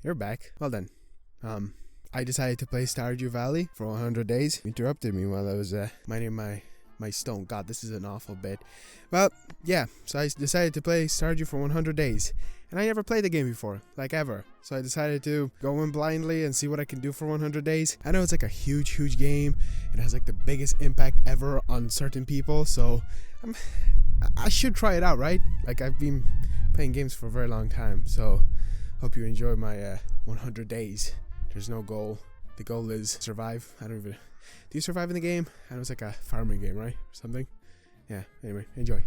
You're back. Well done. I decided to play Stardew Valley for 100 days. You interrupted me while I was minding my stone. God, this is an awful bit. Well, yeah, so I decided to play Stardew for 100 days. And I never played the game before, like ever. So I decided to go in blindly and see what I can do for 100 days. I know it's like a huge game. It has like the biggest impact ever on certain people. So I should try it out, right? Like I've been playing games for a very long time. So hope you enjoy my 100 days. There's no goal. The goal is survive. I don't even... Do you survive in the game? I know it's like a farming game, right? Or something? Yeah, anyway, enjoy.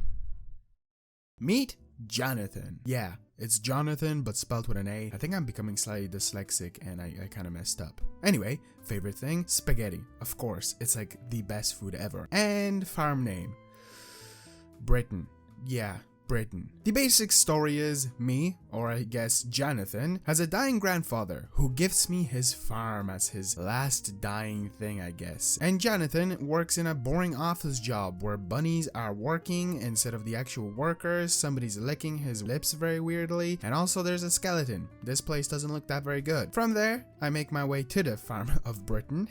Meet Jonathan. Yeah, it's Jonathan, but spelled with an A. I think I'm becoming slightly dyslexic and I kind of messed up. Anyway, favorite thing? Spaghetti. Of course, it's like the best food ever. And farm name? Britain. Yeah. Britain. The basic story is me, or I guess Jonathan, has a dying grandfather who gifts me his farm as his last dying thing, I guess. And Jonathan works in a boring office job where bunnies are working instead of the actual workers, somebody's licking his lips very weirdly, and also there's a skeleton. This place doesn't look that very good. From there, I make my way to the farm of Britain.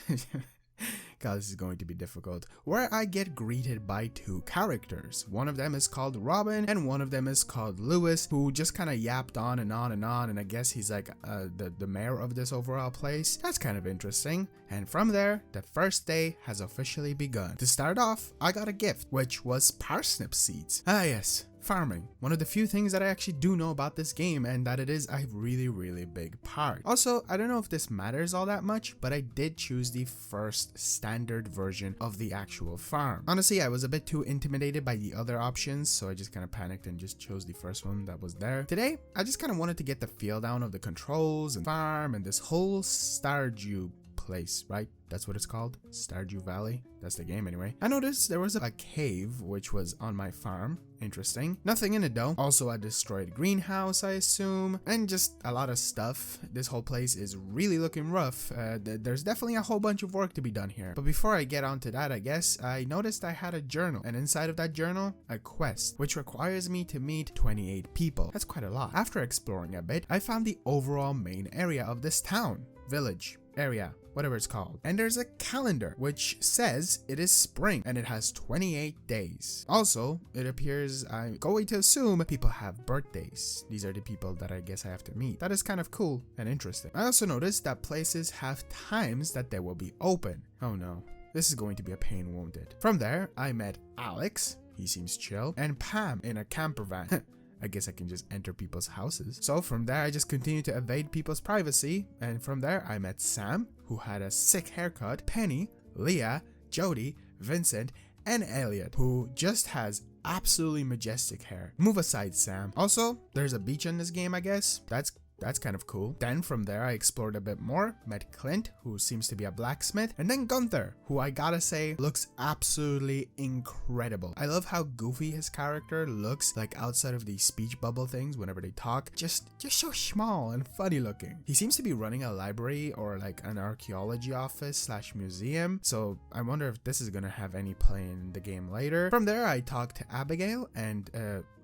God, this is going to be difficult. Where I get greeted by two characters. One of them is called Robin and one of them is called Lewis, who just kind of yapped on and on and on, and I guess he's like the mayor of this overall place. That's kind of interesting. And from there, the first day has officially begun. To start off, I got a gift, which was parsnip seeds. Ah yes, farming. One of the few things that I actually do know about this game, and that it is a really big part. Also, I don't know if this matters all that much, but I did choose the first standard version of the actual farm. Honestly, I was a bit too intimidated by the other options, so I just kind of panicked and just chose the first one that was there. Today, I just kind of wanted to get the feel down of the controls and farm and this whole Stardew place, right? That's what it's called, Stardew Valley. That's the game anyway. I noticed there was a cave which was on my farm. Interesting. Nothing in it though. Also a destroyed greenhouse, I assume, and just a lot of stuff. This whole place is really looking rough. There's definitely a whole bunch of work to be done here. But before I get onto that, I guess, I noticed I had a journal, and inside of that journal, a quest, which requires me to meet 28 people. That's quite a lot. After exploring a bit, I found the overall main area of this town, village, area, whatever it's called. And there's a calendar which says it is spring and it has 28 days. Also, it appears, I'm going to assume, people have birthdays. These are the people that I guess I have to meet. That is kind of cool and interesting. I also noticed that places have times that they will be open. Oh no, this is going to be a pain, won't it? From there, I met Alex, he seems chill, and Pam in a camper van. I guess I can just enter people's houses. So from there, I just continued to evade people's privacy. And from there, I met Sam, who had a sick haircut, Penny, Leah, Jody, Vincent, and Elliot, who just has absolutely majestic hair. Move aside, Sam. Also, there's a beach in this game, I guess. That's kind of cool. Then from there, I explored a bit more, met Clint, who seems to be a blacksmith, and then Gunther, who I gotta say looks absolutely incredible. I love how goofy his character looks, like outside of these speech bubble things whenever they talk. Just so small and funny looking. He seems to be running a library or like an archaeology office slash museum, so I wonder if this is gonna have any play in the game later. From there, I talked to Abigail and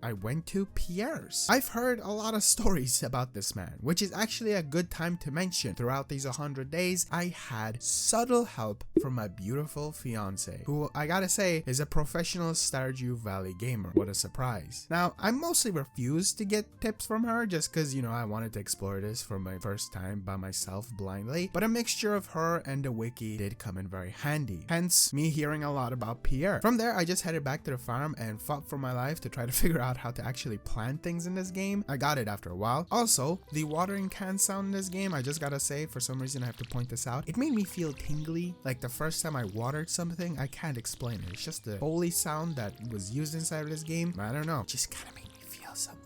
I went to Pierre's. I've heard a lot of stories about this man, which is actually a good time to mention. Throughout these 100 days, I had subtle help from my beautiful fiance, who I gotta say is a professional Stardew Valley gamer. What a surprise. Now, I mostly refused to get tips from her just because, you know, I wanted to explore this for my first time by myself blindly, but a mixture of her and the wiki did come in very handy. Hence, me hearing a lot about Pierre. From there, I just headed back to the farm and fought for my life to try to figure out how to actually plant things in this game. I got it after a while. Also, the watering can sound in this game, I just gotta say, for some reason I have to point this out, it made me feel tingly. Like the first time I watered something, I can't explain it. It's just the holy sound that was used inside of this game. I don't know, it just kind of made me feel something.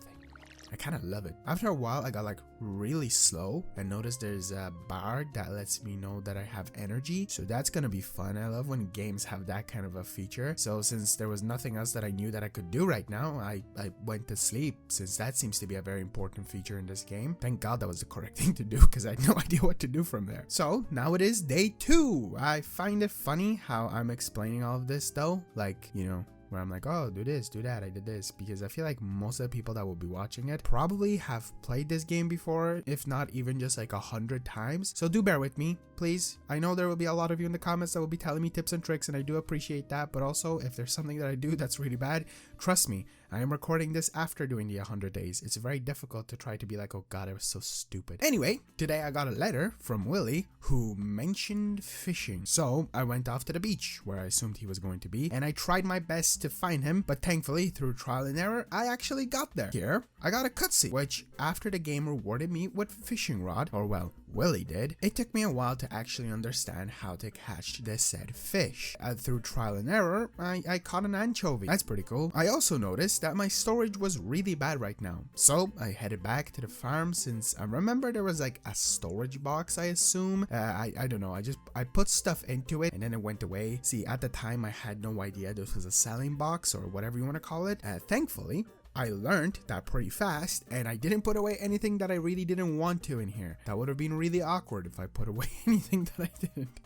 I kind of love it. After a while, I got like really slow and noticed there's a bar that lets me know that I have energy. So that's gonna be fun. I love when games have that kind of a feature. So since there was nothing else that I knew that I could do right now, I went to sleep, since that seems to be a very important feature in this game. Thank God that was the correct thing to do, because I had no idea what to do from there. So now it is day 2. I find it funny how I'm explaining all of this though. Like, you know, where I'm like, oh, do this, do that, I did this, because I feel like most of the people that will be watching it probably have played this game before, if not even just like 100 times. So do bear with me, please. I know there will be a lot of you in the comments that will be telling me tips and tricks, and I do appreciate that, but also if there's something that I do that's really bad, trust me, I am recording this after doing the 100 days. It's very difficult to try to be like, oh god, I was so stupid. Anyway, today I got a letter from Willie who mentioned fishing. So I went off to the beach where I assumed he was going to be, and I tried my best to find him, but thankfully through trial and error, I actually got there. Here, I got a cutscene, which after the game rewarded me with fishing rod, or well, Willie did. It took me a while to actually understand how to catch the said fish. Through trial and error, I caught an anchovy. That's pretty cool. I also noticed that my storage was really bad right now. So I headed back to the farm since I remember there was like a storage box, I assume. I don't know. I put stuff into it and then it went away. See, at the time I had no idea this was a selling box or whatever you want to call it. Thankfully, I learned that pretty fast, and I didn't put away anything that I really didn't want to in here. That would have been really awkward if I put away anything that I didn't.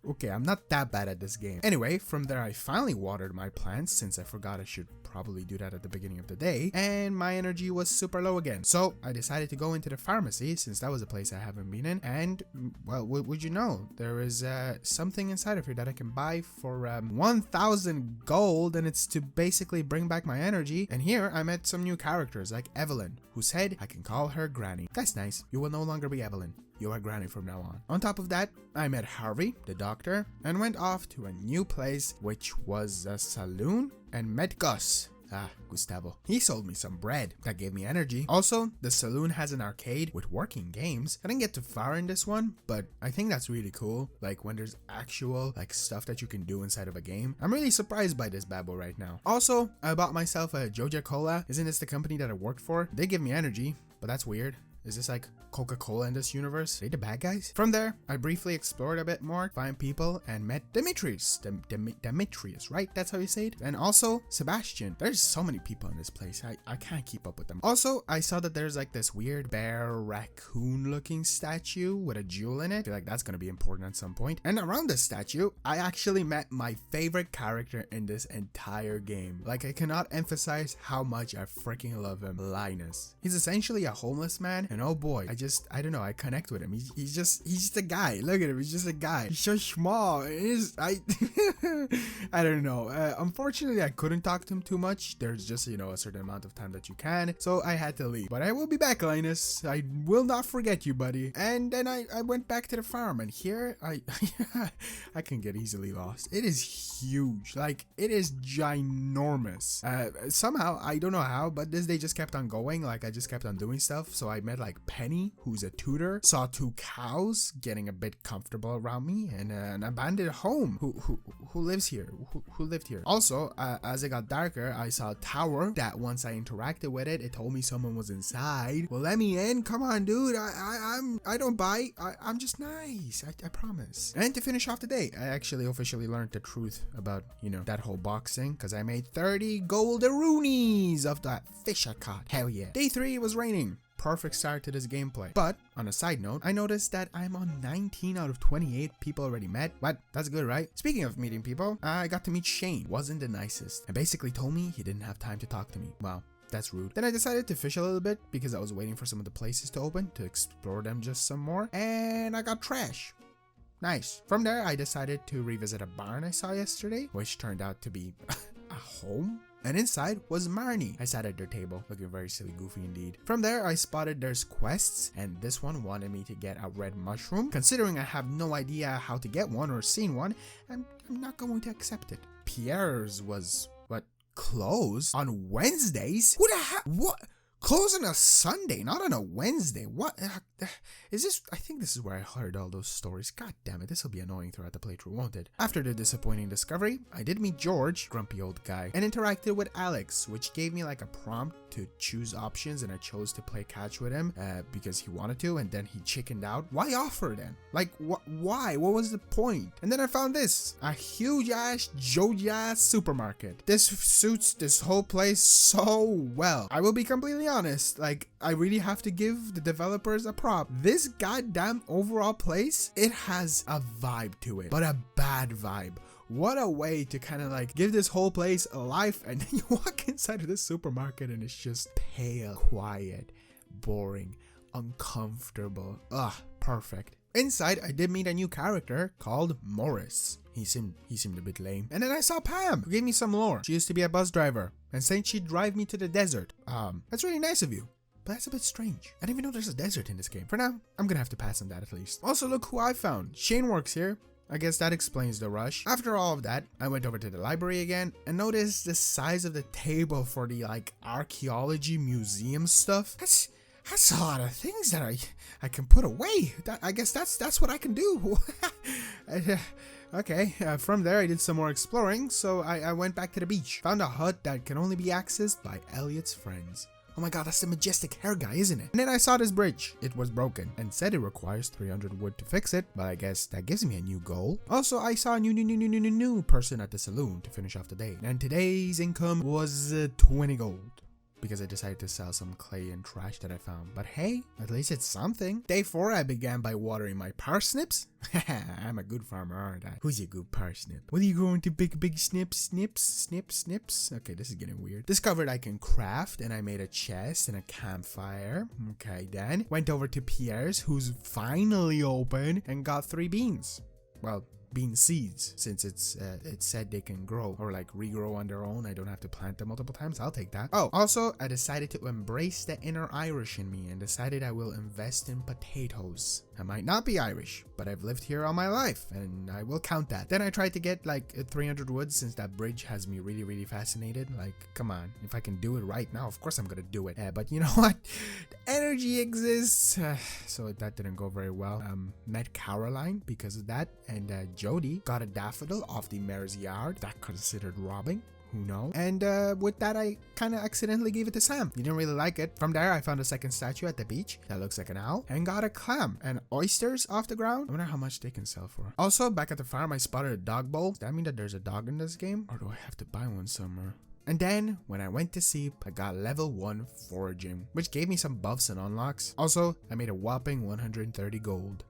Okay, I'm not that bad at this game. Anyway, from there I finally watered my plants since I forgot I should probably do that at the beginning of the day, and my energy was super low again. So I decided to go into the pharmacy since that was a place I haven't been in, and well, would you know, there is something inside of here that I can buy for 1,000 gold, and it's to basically bring back my energy. And here I met some new characters like Evelyn, who said I can call her Granny. That's nice. You will no longer be Evelyn. You are Granny from now on. On top of that, I met Harvey, the doctor, and went off to a new place, which was a saloon, and met Gus. Gustavo. He sold me some bread that gave me energy. Also, the saloon has an arcade with working games. I didn't get too far in this one, but I think that's really cool. Like when there's actual like stuff that you can do inside of a game. I'm really surprised by this bad boy right now. Also, I bought myself a Joja Cola. Isn't this the company that I worked for? They give me energy, but that's weird. Is this like Coca-Cola in this universe? Are they the bad guys? From there, I briefly explored a bit more, found people, and met Demetrius. Demetrius, right? That's how you say it? And also, Sebastian. There's so many people in this place. I can't keep up with them. Also, I saw that there's like this weird bear raccoon looking statue with a jewel in it. I feel like that's gonna be important at some point. And around this statue, I actually met my favorite character in this entire game. Like, I cannot emphasize how much I freaking love him. Linus. He's essentially a homeless man, and oh boy, I don't know, I connect with him. He's just a guy. Look at him, he's just a guy. He's so small. I don't know. Unfortunately, I couldn't talk to him too much. There's just, you know, a certain amount of time that you can, so I had to leave. But I will be back, Linus. I will not forget you, buddy. And then I went back to the farm, and here I can get easily lost. It is huge. Like, it is ginormous. Somehow, I don't know how, but this day just kept on going. Like, I just kept on doing stuff. So I met like Penny, who's a tutor, saw 2 cows getting a bit comfortable around me, and an abandoned home who lives here, who lived here. Also, as it got darker, I saw a tower that once I interacted with it, it told me someone was inside. Well, let me in. Come on, dude. I don't bite. I'm just nice. I promise. And to finish off the day, I actually officially learned the truth about, you know, that whole boxing, because I made 30 golderoonies of that fish I caught. Hell yeah. Day 3 was raining. Perfect start to this gameplay. But on a side note, I noticed that I'm on 19 out of 28 people already met. What? That's good, right? Speaking of meeting people, I got to meet Shane. Wasn't the nicest, and basically told me he didn't have time to talk to me. Wow, that's rude. Then I decided to fish a little bit because I was waiting for some of the places to open to explore them just some more, and I got trash. Nice. From there, I decided to revisit a barn I saw yesterday, which turned out to be a home. And inside was Marnie. I sat at their table, looking very silly goofy indeed. From there, I spotted there's quests, and this one wanted me to get a red mushroom. Considering I have no idea how to get one or seen one, I'm not going to accept it. Pierre's was, what, closed? On Wednesdays? Who the hell? What? Close on a Sunday, not on a Wednesday. What is this? I think this is where I heard all those stories. God damn it, this will be annoying throughout the playthrough, won't it? After the disappointing discovery, I did meet George, grumpy old guy, and interacted with Alex, which gave me like a prompt to choose options, and I chose to play catch with him because he wanted to, and then he chickened out. Why offer then? Like, why? What was the point? And then I found this, a huge ass Joja supermarket. This suits this whole place so well. I will be completely honest, like, I really have to give the developers a prop. This goddamn overall place, it has a vibe to it, but a bad vibe. what a way to kind of like give this whole place a life. And then you walk inside of this supermarket and it's just pale, quiet, boring, uncomfortable. Ugh, perfect. Inside, I did meet a new character called Morris. He seemed a bit lame. And then I saw Pam, who gave me some lore. She used to be a bus driver and said she'd drive me to the desert. That's really nice of you, but that's a bit strange. I didn't even know there's a desert in this game. For now, I'm gonna have to pass on that at least. Also, look who I found. Shane works here. I guess that explains the rush. After all of that, I went over to the library again and noticed the size of the table for the like archaeology museum stuff. That's a lot of things that I can put away. I guess that's what I can do. Okay, from there I did some more exploring, so I went back to the beach. Found a hut that can only be accessed by Elliot's friends. Oh my god, that's the majestic hair guy, isn't it? And then I saw this bridge. It was broken and said it requires 300 wood to fix it, but I guess that gives me a new goal. Also, I saw a new person at the saloon to finish off the day. And today's income was 20 gold. Because I decided to sell some clay and trash that I found. But hey, at least it's something. Day 4, I began by watering my parsnips. I'm a good farmer, aren't I? Who's your good parsnip? What are you going to big snips? Okay, this is getting weird. Discovered I can craft, and I made a chest and a campfire. Okay, then went over to Pierre's, who's finally open, and got 3 beans. Well, bean seeds, since it said they can grow or like regrow on their own. I don't have to plant them multiple times. I'll take that. Oh, also I decided to embrace the inner Irish in me and decided I will invest in potatoes. I might not be Irish, but I've lived here all my life and I will count that. Then I tried to get like 300 wood since that bridge has me really fascinated. Like, come on, if I can do it right now, of course I'm gonna do it. But you know what? The energy exists. So that didn't go very well. Met Caroline because of that, and Jody got a daffodil off the mayor's yard. That considered robbing. Who knows? And with that, I kind of accidentally gave it to Sam. He didn't really like it. From there, I found a second statue at the beach that looks like an owl and got a clam and oysters off the ground. I wonder how much they can sell for. Also, back at the farm, I spotted a dog bowl. Does that mean that there's a dog in this game? Or do I have to buy one somewhere? And then, when I went to sleep, I got level 1 foraging, which gave me some buffs and unlocks. Also, I made a whopping 130 gold.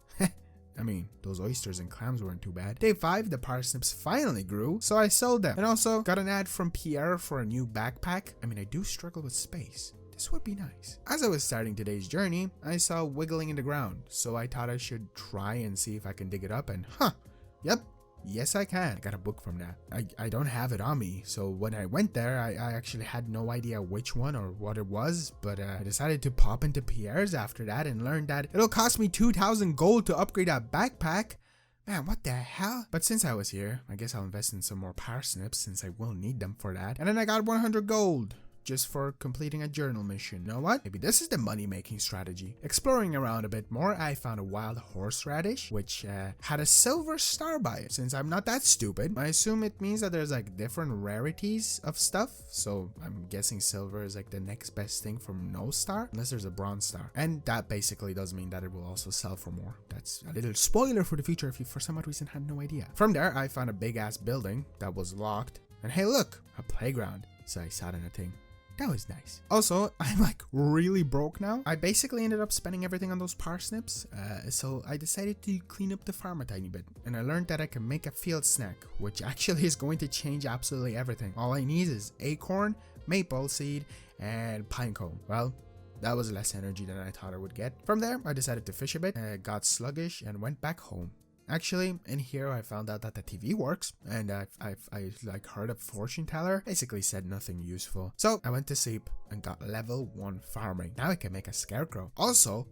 I mean, those oysters and clams weren't too bad. Day 5, the parsnips finally grew, so I sold them. And also, got an ad from Pierre for a new backpack. I mean, I do struggle with space. This would be nice. As I was starting today's journey, I saw wiggling in the ground, so I thought I should try and see if I can dig it up, and yep. Yes, I can. I got a book from that. I don't have it on me, so when I went there, I actually had no idea which one or what it was, but I decided to pop into Pierre's after that and learned that it'll cost me 2,000 gold to upgrade that backpack. Man, what the hell? But since I was here, I guess I'll invest in some more parsnips since I will need them for that. And then I got 100 gold. Just for completing a journal mission. You know what? Maybe this is the money-making strategy. Exploring around a bit more, I found a wild horseradish, which had a silver star by it. Since I'm not that stupid, I assume it means that there's like different rarities of stuff. So I'm guessing silver is like the next best thing from no star, unless there's a bronze star. And that basically does mean that it will also sell for more. That's a little spoiler for the future if you for some odd reason had no idea. From there, I found a big-ass building that was locked. And hey, look, a playground. So I sat in a thing. That was nice. Also, I'm like really broke now. I basically ended up spending everything on those parsnips. So I decided to clean up the farm a tiny bit. And I learned that I can make a field snack, which actually is going to change absolutely everything. All I need is acorn, maple seed, and pinecone. Well, that was less energy than I thought I would get. From there, I decided to fish a bit, got sluggish, and went back home. Actually, in here I found out that the TV works, and I like heard a fortune teller basically said nothing useful. So I went to sleep and got level 1 farming. Now I can make a scarecrow. Also,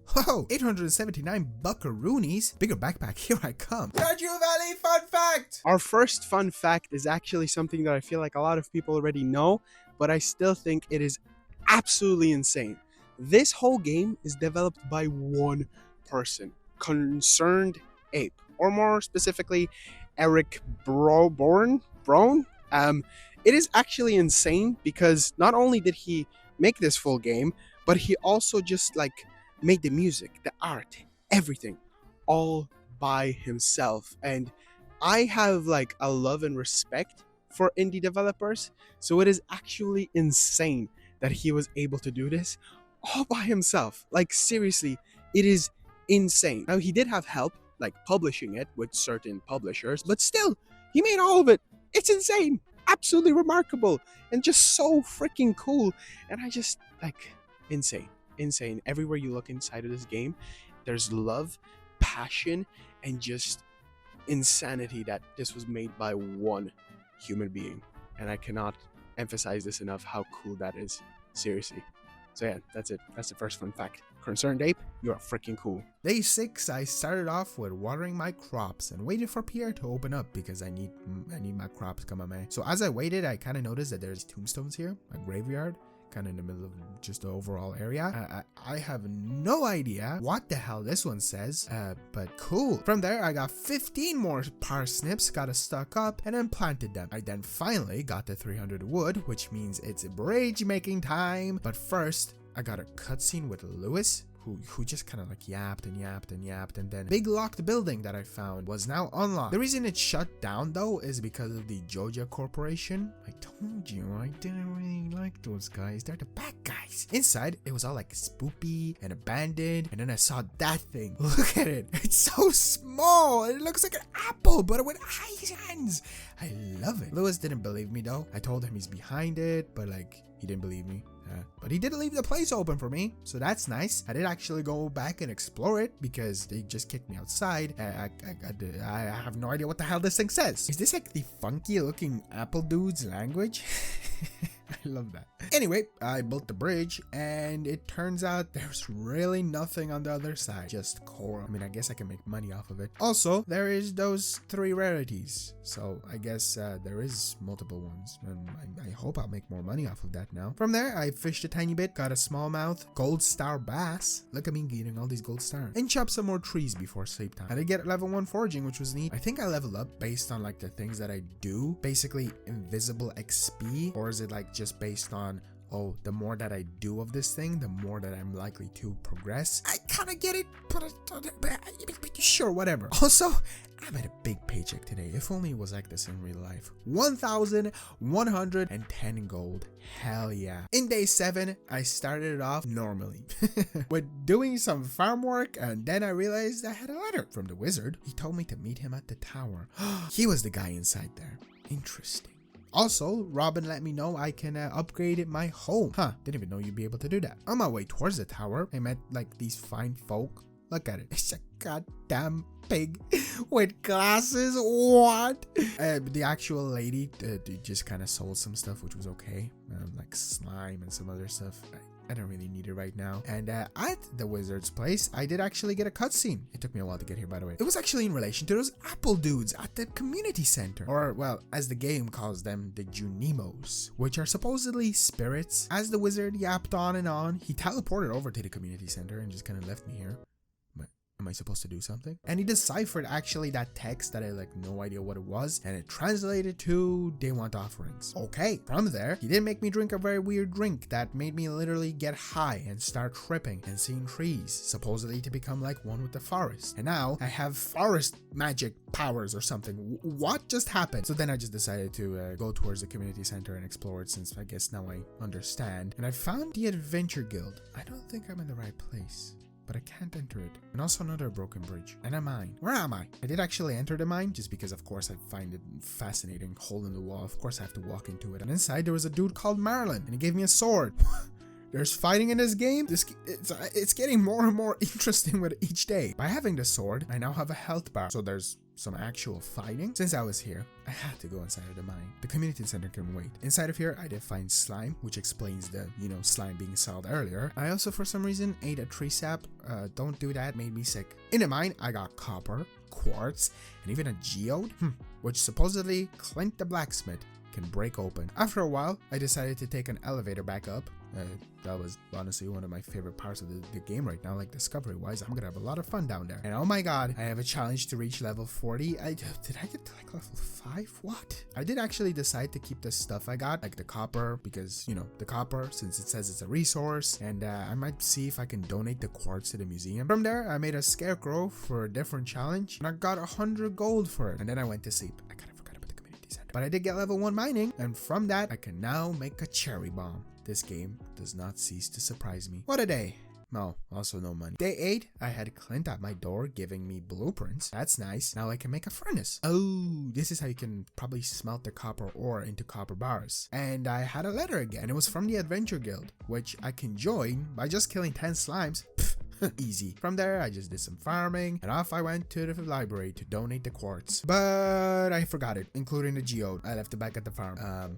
879 buckaroonies. Bigger backpack, here I come. Stardew Valley fun fact! Our first fun fact is actually something that I feel like a lot of people already know, but I still think it is absolutely insane. This whole game is developed by one person, Concerned Ape. Or more specifically, Eric Brown. It is actually insane because not only did he make this full game, but he also just like made the music, the art, everything, all by himself. And I have like a love and respect for indie developers, so it is actually insane that he was able to do this all by himself. Like seriously, it is insane. Now he did have help, like publishing it with certain publishers, but still, He made all of it. It's insane. Absolutely remarkable. And just so freaking cool. And I just, like, insane. Insane. Everywhere you look inside of this game, there's love, passion, and just insanity that this was made by one human being. And I cannot emphasize this enough how cool that is. Seriously. So yeah, that's it. That's the first fun fact. Concerned Ape, you're freaking cool. Day 6, I started off with watering my crops and waited for Pierre to open up because I need my crops come on, man. So as I waited, I kind of noticed that there's tombstones here, a graveyard, kind of in the middle of just the overall area. I have no idea what the hell this one says, but cool. From there, I got 15 more parsnips, got it stuck up, and then planted them. I then finally got the 300 wood, which means it's bridge making time. But first, I got a cutscene with Lewis, who just kind of like yapped, and then big locked building that I found was now unlocked. The reason it shut down though is because of the Joja Corporation. I told you I didn't really like those guys. They're the bad guys. Inside it was all like spoopy and abandoned, and then I saw that thing. Look at it. It's so small. It looks like an apple but with hands. I love it. Lewis didn't believe me though. I told him he's behind it, but like he didn't believe me. But he did leave the place open for me, so that's nice. I did actually go back and explore it because they just kicked me outside. I have no idea what the hell this thing says. Is this like the funky looking apple dude's language? I love that. Anyway, I built the bridge and it turns out there's really nothing on the other side, just coral. I mean, I guess I can make money off of it. Also, there is those 3 rarities, so I guess there is multiple ones, and I hope I'll make more money off of that now. From there, I fished a tiny bit, got a smallmouth, gold star bass. Look at me getting all these gold stars, and chopped some more trees before sleep time. I did get level 1 foraging, which was neat. I think I leveled up based on like the things that I do, basically invisible XP, or is it like just based on, oh, the more that I do of this thing, the more that I'm likely to progress? I kind of get it, but sure, whatever. Also, I'm at a big paycheck today. If only it was like this in real life. 1,110 gold. Hell yeah. In day 7, I started it off normally with doing some farm work, and then I realized I had a letter from the wizard. He told me to meet him at the tower. He was the guy inside there. Interesting. Also, Robin let me know I can upgrade my home. Didn't even know you'd be able to do that. On my way towards the tower, I met like these fine folk. Look at it. It's a goddamn pig with glasses. What? The actual lady just kind of sold some stuff, which was okay. Like slime and some other stuff. I don't really need it right now. And at the wizard's place, I did actually get a cutscene. It took me a while to get here, by the way. It was actually in relation to those apple dudes at the community center. Or, well, as the game calls them, the Junimos, which are supposedly spirits. As the wizard yapped on and on, he teleported over to the community center and just kind of left me here. Am I supposed to do something? And he deciphered actually that text that I like no idea what it was, and it translated to they want offerings. Okay, from there, he did make me drink a very weird drink that made me literally get high and start tripping and seeing trees, supposedly to become like one with the forest. And now I have forest magic powers or something. What just happened? So then I just decided to go towards the community center and explore it, since I guess now I understand. And I found the Adventure Guild. I don't think I'm in the right place, but I can't enter it. And also another broken bridge. And a mine. Where am I? I did actually enter the mine just because, of course, I find it fascinating. Hole in the wall. Of course, I have to walk into it. And inside, there was a dude called Marlin, and he gave me a sword. There's fighting in this game. It's getting more and more interesting with each day. By having the sword, I now have a health bar. So there's some actual fighting. Since I was here, I had to go inside of the mine. The community center can wait. Inside of here, I did find slime, which explains the, slime being sold earlier. I also, for some reason, ate a tree sap. Don't do that, made me sick. In the mine, I got copper, quartz, and even a geode, which supposedly Clint the blacksmith can break open. After a while, I decided to take an elevator back up. That was honestly one of my favorite parts of the game right now, like discovery wise. I'm gonna have a lot of fun down there. And oh my god, I have a challenge to reach level 40. Did I get to like level 5? What? I did actually decide to keep the stuff I got, like the copper, because the copper, since it says it's a resource, and I might see if I can donate the quartz to the museum. From there, I made a scarecrow for a different challenge, and I got 100 gold for it. And then I went to sleep. I kind of forgot about the community center, but I did get level 1 mining, and from that I can now make a cherry bomb. This game does not cease to surprise me. What a day. No, also no money. Day 8, I had Clint at my door giving me blueprints. That's nice. Now I can make a furnace. Oh, this is how you can probably smelt the copper ore into copper bars. And I had a letter again. It was from the Adventure Guild, which I can join by just killing 10 slimes. Pfft. Easy. From there, I just did some farming, and off I went to the library to donate the quartz. But I forgot it, including the geode. I left it back at the farm.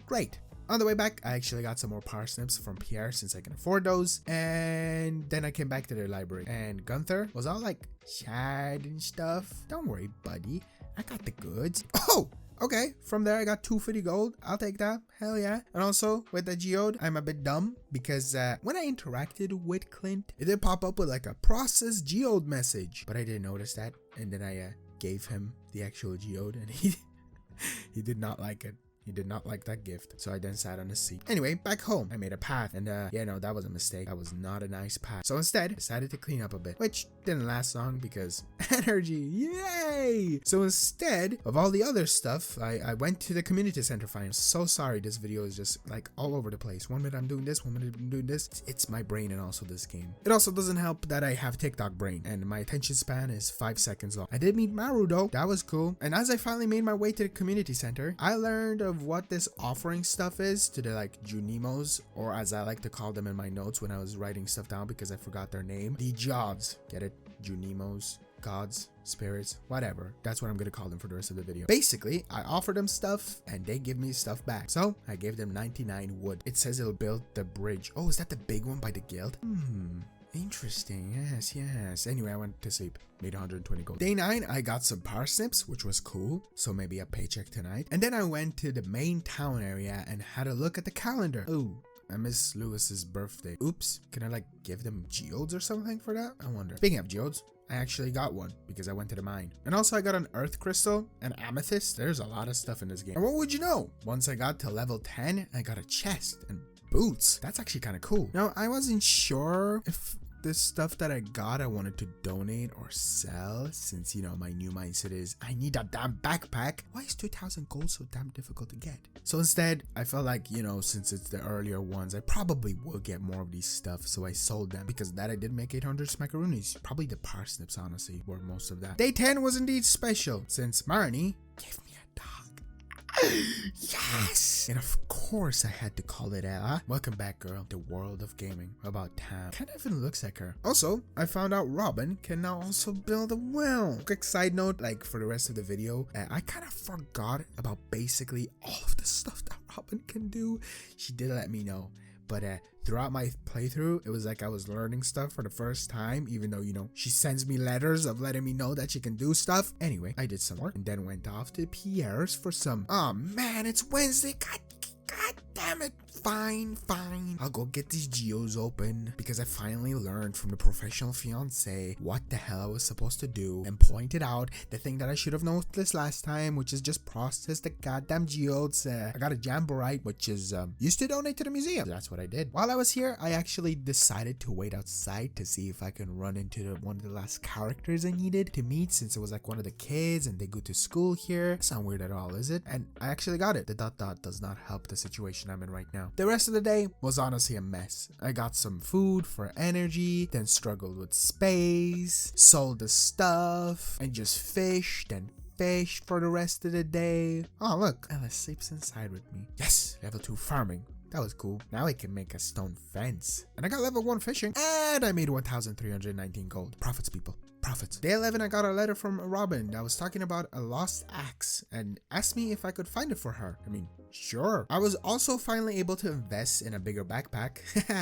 Great. On the way back, I actually got some more parsnips from Pierre since I can afford those. And then I came back to the library. And Gunther was all like sad and stuff. Don't worry, buddy. I got the goods. Oh! Okay, from there I got 250 gold. I'll take that. Hell yeah. And also with the geode, I'm a bit dumb because when I interacted with Clint, it did pop up with like a process geode message, but I didn't notice that. And then I gave him the actual geode, and he did not like it. He did not like that gift, so I then sat on a seat. Anyway, back home, I made a path, and yeah, no, that was a mistake. That was not a nice path. So instead, I decided to clean up a bit, which didn't last long because energy, yay! So instead of all the other stuff, I went to the community center finally. I'm so sorry, this video is just like all over the place. 1 minute I'm doing this, 1 minute I'm doing this. It's my brain and also this game. It also doesn't help that I have TikTok brain, and my attention span is 5 seconds long. I did meet Maru though, that was cool. And as I finally made my way to the community center, I learned of what this offering stuff is to the like Junimos, or as I like to call them in my notes when I was writing stuff down because I forgot their name. The Jods. Get it? Junimos, gods, spirits, whatever. That's what I'm gonna call them for the rest of the video. Basically, I offer them stuff and they give me stuff back. So I gave them 99 wood. It says it'll build the bridge. Oh, is that the big one by the guild? Interesting. Yes. Anyway, I went to sleep. Made 120 gold. Day 9, I got some parsnips, which was cool. So maybe a paycheck tonight. And then I went to the main town area and had a look at the calendar. Oh, I miss Lewis's birthday. Oops. Can I like give them geodes or something for that? I wonder. Speaking of geodes, I actually got one because I went to the mine. And also I got an earth crystal, an amethyst. There's a lot of stuff in this game. And what would you know? Once I got to level 10, I got a chest and boots. That's actually kind of cool. Now, I wasn't sure if this stuff that I got I wanted to donate or sell, since, you know, my new mindset is I need a damn backpack. Why is 2,000 gold so damn difficult to get? So instead, I felt like, you know, since it's the earlier ones, I probably will get more of these stuff, so I sold them. Because of that, I did make 800 smackaroonies. Probably the parsnips, honestly, were most of that. Day 10 was indeed special, since Marnie gave me a dog. Yes! And of course I had to call it Ella. Welcome back, girl. The world of gaming. About time. Kind of even looks like her. Also, I found out Robin can now also build a well. Quick side note, like for the rest of the video, I kind of forgot about basically all of the stuff that Robin can do. She did let me know. But throughout my playthrough, it was like I was learning stuff for the first time, even though, you know, she sends me letters of letting me know that she can do stuff. Anyway, I did some work and then went off to Pierre's for some... Oh man, it's Wednesday. God damn it. Fine. I'll go get these geos open because I finally learned from the professional fiance what the hell I was supposed to do and pointed out the thing that I should have noticed last time, which is just process the goddamn geodes. I got a jamborite, which is used to donate to the museum. That's what I did. While I was here, I actually decided to wait outside to see if I can run into one of the last characters I needed to meet, since it was like one of the kids and they go to school here. It's not weird at all, is it? And I actually got it. The ... does not help the situation I'm in right now. The rest of the day was honestly a mess. I got some food for energy, then struggled with space, sold the stuff, and just fished and fished for the rest of the day. Oh look, Ella sleeps inside with me. Yes, level 2 farming. That was cool. Now I can make a stone fence. And I got level 1 fishing. And I made 1,319 gold. Profits, people. Profits. Day 11, I got a letter from Robin that was talking about a lost axe and asked me if I could find it for her. I mean, sure. I was also finally able to invest in a bigger backpack.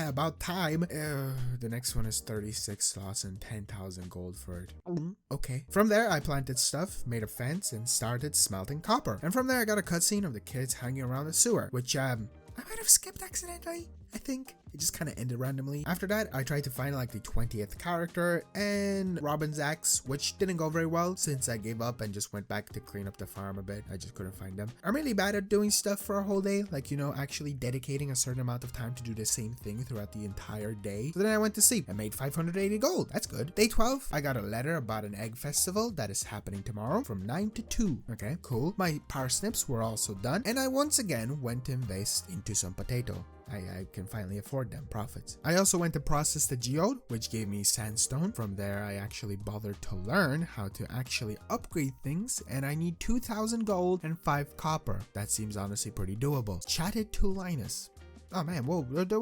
About time. The next one is 36 slots and 10,000 gold for it. Okay. From there, I planted stuff, made a fence, and started smelting copper. And from there, I got a cutscene of the kids hanging around the sewer, which I might have skipped accidentally, I think. It just kind of ended randomly. After that, I tried to find like the 20th character and Robin's axe, which didn't go very well since I gave up and just went back to clean up the farm a bit. I just couldn't find them. I'm really bad at doing stuff for a whole day, like, you know, actually dedicating a certain amount of time to do the same thing throughout the entire day. So then I went to sleep. I made 580 gold. That's good. Day 12, I got a letter about an egg festival that is happening tomorrow from 9 to 2. Okay, cool. My parsnips were also done, and I once again went to invest into some potato. I can finally afford them profits. I also went to process the geode, which gave me sandstone. From there, I actually bothered to learn how to actually upgrade things, and I need 2,000 gold and 5 copper. That seems honestly pretty doable. Chatted to Linus. Oh man, whoa, don't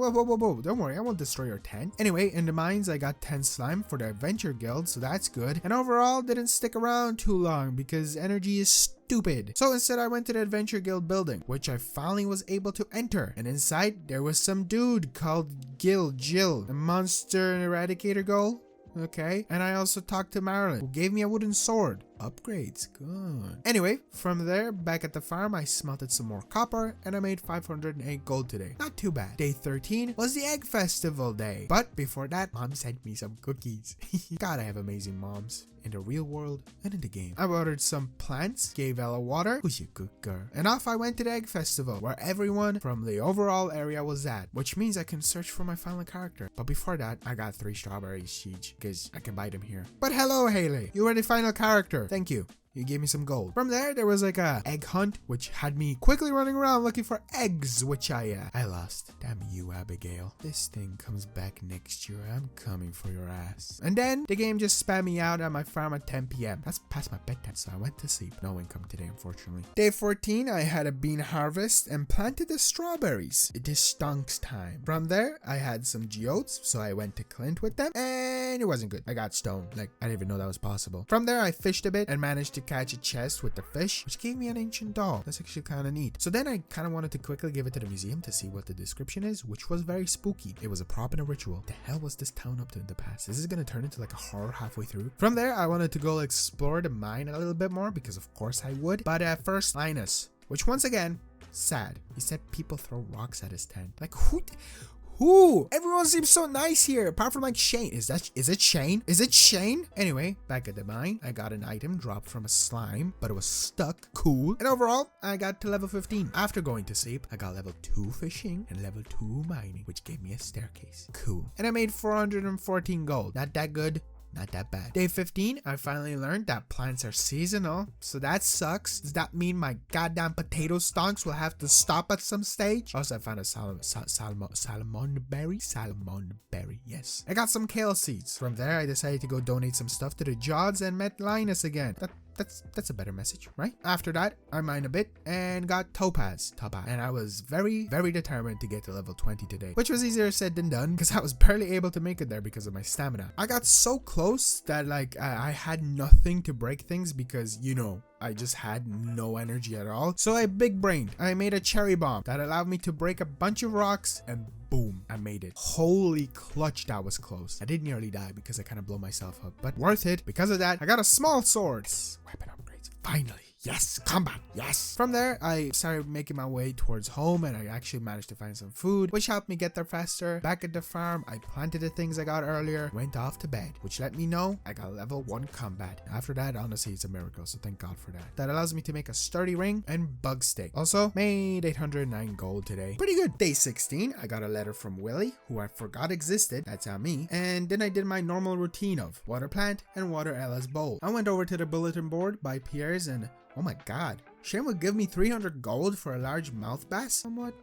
worry, I won't destroy your tent. Anyway, in the mines, I got 10 slime for the adventure guild, so that's good. And overall, didn't stick around too long because energy is stupid. So instead, I went to the adventure guild building, which I finally was able to enter. And inside, there was some dude called Jill, a monster eradicator goal. Okay, and I also talked to Marilyn, who gave me a wooden sword. Upgrades, good. Anyway, from there, back at the farm, I smelted some more copper, and I made 508 gold today. Not too bad. Day 13 was the egg festival day. But before that, mom sent me some cookies. God, I have amazing moms. In the real world and in the game. I watered some plants, gave Ella water, who's your good girl, and off I went to the egg festival where everyone from the overall area was at, which means I can search for my final character. But before that, I got 3 strawberries, Siege, because I can buy them here. But hello, Haley, you were the final character. Thank you. You gave me some gold. From there was like a egg hunt, which had me quickly running around looking for eggs, which I lost. Damn you, Abigail. This thing comes back next year. I'm coming for your ass. And then the game just spammed me out at my farm at 10 p.m. That's past my bedtime, so I went to sleep. No income today, unfortunately. Day 14, I had a bean harvest and planted the strawberries. It is stonks time. From there, I had some geodes, so I went to Clint with them, and it wasn't good. I got stoned. Like, I didn't even know that was possible. From there, I fished a bit and managed to catch a chest with the fish, which gave me an ancient doll. That's actually kind of neat. So then I kind of wanted to quickly give it to the museum to see what the description is, which was very spooky. It was a prop in a ritual. The hell was this town up to in the past? Is this gonna turn into like a horror halfway through? From there, I wanted to go explore the mine a little bit more because of course I would. But at first, Linus, which once again, sad. He said people throw rocks at his tent. Like who? Everyone seems so nice here, apart from like Shane. Is it Shane? Is it Shane? Anyway, back at the mine, I got an item dropped from a slime, but it was stuck. Cool. And overall, I got to level 15. After going to sleep, I got level 2 fishing and level 2 mining, which gave me a staircase. Cool. And I made 414 gold. Not that good. Not that bad. Day 15, I finally learned that plants are seasonal, so that sucks. Does that mean my goddamn potato stonks will have to stop at some stage? Also, I found a salmon berry, yes. I got some kale seeds. From there, I decided to go donate some stuff to the Jods and met Linus again. That's a better message, right? After that, I mined a bit and got topaz. And I was very, very determined to get to level 20 today, which was easier said than done because I was barely able to make it there because of my stamina. I got so close that like I had nothing to break things because, you know, I just had no energy at all. So I big brained. I made a cherry bomb that allowed me to break a bunch of rocks and boom, I made it. Holy clutch, that was close. I did nearly die because I kind of blew myself up, but worth it. Because of that, I got a small sword. Yes, weapon upgrades. Finally. Yes, combat, yes. From there, I started making my way towards home and I actually managed to find some food, which helped me get there faster. Back at the farm, I planted the things I got earlier, went off to bed, which let me know I got level 1 combat. After that, honestly, it's a miracle, so thank God for that. That allows me to make a sturdy ring and bug stick. Also, made 809 gold today. Pretty good. Day 16, I got a letter from Willie, who I forgot existed, that's on me, and then I did my normal routine of water plant and water Ella's bowl. I went over to the bulletin board by Pierre's and oh my god, Shane would give me 300 gold for a large mouth bass? Somewhat.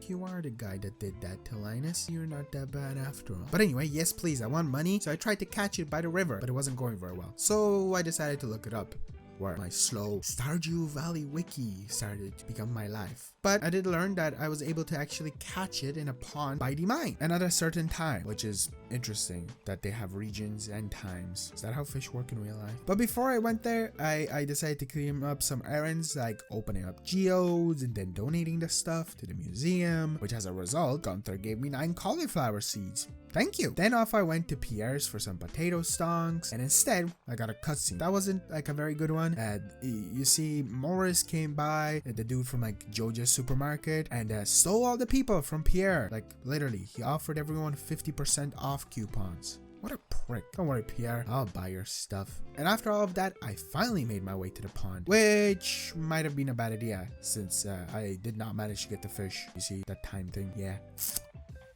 You are the guy that did that to Linus. You're not that bad after all. But anyway, yes please, I want money. So I tried to catch it by the river, but it wasn't going very well. So I decided to look it up, where my slow Stardew Valley wiki started to become my life. But I did learn that I was able to actually catch it in a pond by the mine and at a certain time, which is interesting that they have regions and times. Is that how fish work in real life? But before I went there, I decided to clean up some errands like opening up geodes and then donating the stuff to the museum, which as a result, Gunther gave me 9 cauliflower seeds. Thank you. Then off I went to Pierre's for some potato stonks, and instead I got a cutscene. That wasn't like a very good one. You see, Morris came by, the dude from like Joja's supermarket, and stole all the people from Pierre. Like literally, he offered everyone 50% off coupons. What a prick. Don't worry, Pierre. I'll buy your stuff. And after all of that, I finally made my way to the pond, which might have been a bad idea since I did not manage to get the fish. You see, that time thing. Yeah.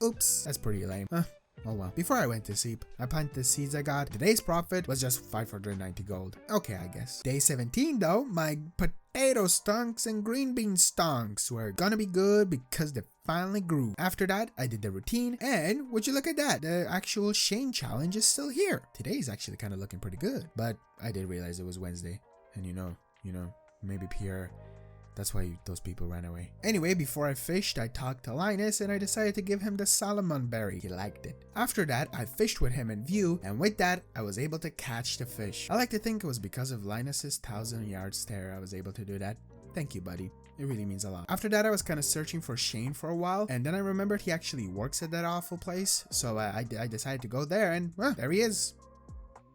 Oops. That's pretty lame. Huh. Oh well. Before I went to sleep, I planted the seeds I got. Today's profit was just 590 gold. Okay, I guess. Day 17 though, my potato stonks and green bean stonks were gonna be good because the finally grew. After that, I did the routine, and would you look at that, the actual Shane challenge is still here. Today's actually kind of looking pretty good, but I did realize it was Wednesday, and you know, maybe Pierre, that's why those people ran away. Anyway, before I fished, I talked to Linus and I decided to give him the salmon berry. He liked it. After that, I fished with him in view, and with that, I was able to catch the fish. I like to think it was because of Linus's 1,000-yard stare I was able to do that. Thank you, buddy. It really means a lot. After that, I was kind of searching for Shane for a while, and then I remembered he actually works at that awful place, so I decided to go there, and well, there he is.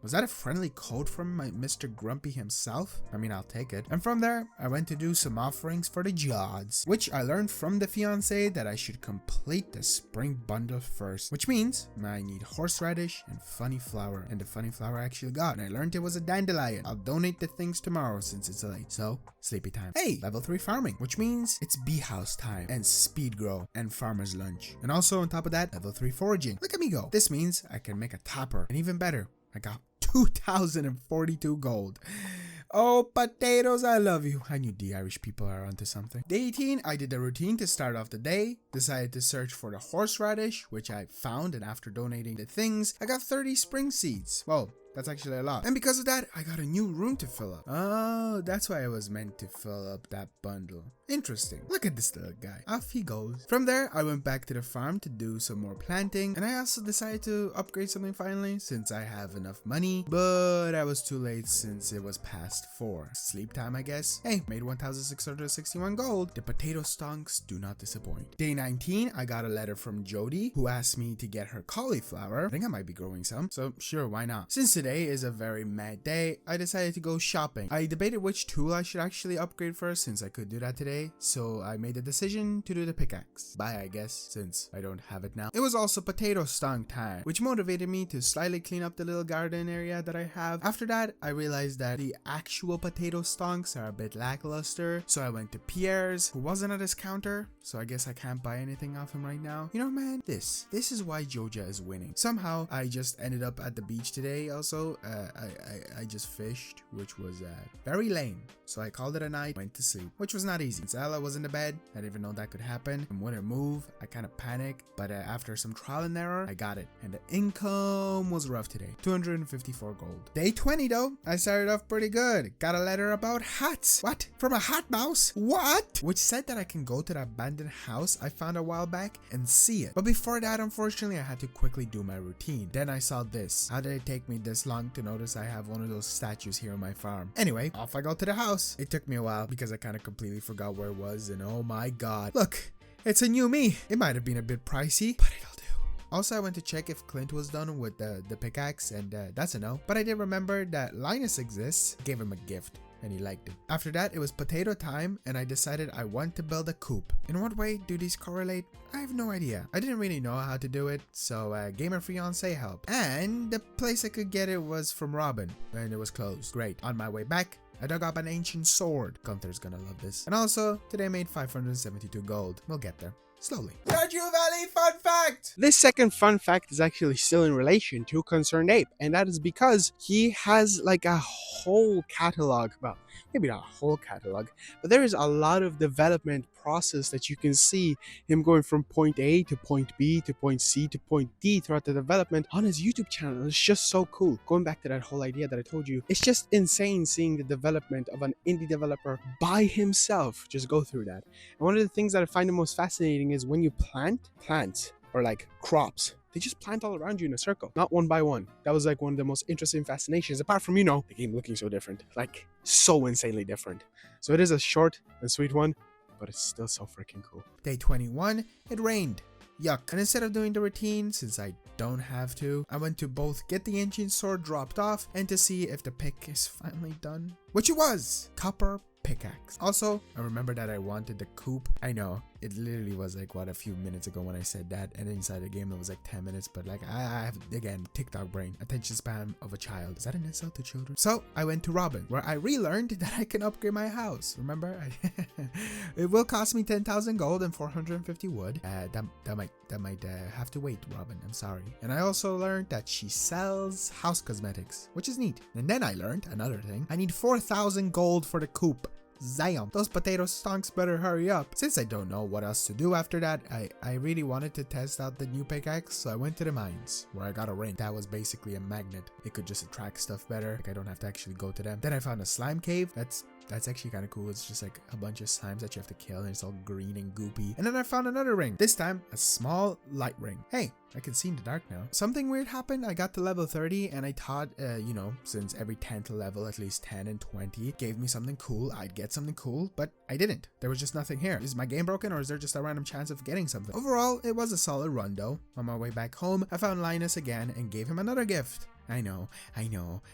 Was that a friendly code from Mr. Grumpy himself? I mean, I'll take it. And from there, I went to do some offerings for the Jods, which I learned from the fiance that I should complete the spring bundle first, which means I need horseradish and funny flower, and the funny flower I actually got, and I learned it was a dandelion. I'll donate the things tomorrow since it's late. So, sleepy time. Hey, level 3 farming, which means it's bee house time, and speed grow, and farmer's lunch. And also on top of that, level 3 foraging. Look at me go. This means I can make a topper, and even better, I got 2,042 gold. Oh, potatoes, I love you. I knew the Irish people are onto something. Day 18, I did the routine to start off the day. Decided to search for the horseradish, which I found, and after donating the things, I got 30 spring seeds. Whoa. That's actually a lot. And because of that, I got a new room to fill up. Oh, that's why I was meant to fill up that bundle. Interesting. Look at this little guy. Off he goes. From there, I went back to the farm to do some more planting. And I also decided to upgrade something finally since I have enough money. But I was too late since it was past 4. Sleep time, I guess. Hey, made 1,661 gold. The potato stonks do not disappoint. Day 19, I got a letter from Jody who asked me to get her cauliflower. I think I might be growing some. So sure, why not? Since today is a very mad day, I decided to go shopping. I debated which tool I should actually upgrade first since I could do that today, so I made the decision to do the pickaxe. Bye, I guess, since I don't have it now. It was also potato stonk time, which motivated me to slightly clean up the little garden area that I have. After that, I realized that the actual potato stonks are a bit lackluster, so I went to Pierre's, who wasn't at his counter, so I guess I can't buy anything off him right now. You know, man, this is why Joja is winning. Somehow, I just ended up at the beach today also. I just fished, which was very lame. So I called it a night, went to sleep, which was not easy. Since Ella was in the bed, I didn't even know that could happen. And when it moved, I kind of panicked, but after some trial and error, I got it. And the income was rough today, 254 gold. Day 20 though, I started off pretty good. Got a letter about hats. What? From a hat mouse? What? Which said that I can go to the abandoned house I found a while back and see it. But before that, unfortunately, I had to quickly do my routine. Then I saw this. How did it take me this long to notice I have one of those statues here on my farm? Anyway, off I go to the house. It took me a while because I kind of completely forgot where it was, and oh my god. Look, it's a new me. It might have been a bit pricey, but it'll do. Also, I went to check if Clint was done with the pickaxe, and that's a no. But I did remember that Linus exists. Gave him a gift, and he liked it. After that, it was potato time, and I decided I want to build a coop. In what way do these correlate? I have no idea. I didn't really know how to do it, so gamer fiance helped. And the place I could get it was from Robin, and it was closed. Great. On my way back, I dug up an ancient sword. Gunther's gonna love this. And also, today I made 572 gold. We'll get there. Slowly. Stardew Valley fun fact! This second fun fact is actually still in relation to Concerned Ape, and that is because he has like a whole catalog. Well, maybe not a whole catalog, but there is a lot of development process that you can see him going from point A to point B to point C to point D throughout the development on his YouTube channel. It's just so cool. Going back to that whole idea that I told you, it's just insane seeing the development of an indie developer by himself just go through that. And one of the things that I find the most fascinating is when you plant plants or like crops, they just plant all around you in a circle, not one by one. That was like one of the most interesting fascinations, apart from, you know, the game looking so different, like so insanely different. So it is a short and sweet one, but it's still so freaking cool. Day 21, it rained. Yuck. And instead of doing the routine, since I don't have to, I went to both get the ancient sword dropped off and to see if the pick is finally done, which it was. Copper pickaxe. Also, I remember that I wanted the coop. I know, it literally was like, what, a few minutes ago when I said that, and inside the game it was like 10 minutes, but like, I have, again, TikTok brain, attention span of a child. Is that an insult to children? So, I went to Robin, where I relearned that I can upgrade my house. Remember? It will cost me 10,000 gold and 450 wood. That might have to wait, Robin. I'm sorry. And I also learned that she sells house cosmetics, which is neat. And then I learned another thing. I need 4,000 gold for the coop. Zam. Those potato stonks better hurry up. Since I don't know what else to do after that, I really wanted to test out the new pickaxe, so I went to the mines, where I got a ring. That was basically a magnet. It could just attract stuff better. Like I don't have to actually go to them. Then I found a slime cave. That's actually kind of cool. It's just like a bunch of slimes that you have to kill, and it's all green and goopy. And then I found another ring. This time, a small light ring. Hey, I can see in the dark now. Something weird happened. I got to level 30, and I thought, you know, since every 10th level, at least 10 and 20 gave me something cool, I'd get something cool, but I didn't. There was just nothing here. Is my game broken, or is there just a random chance of getting something? Overall, it was a solid run though. On my way back home, I found Linus again and gave him another gift. I know,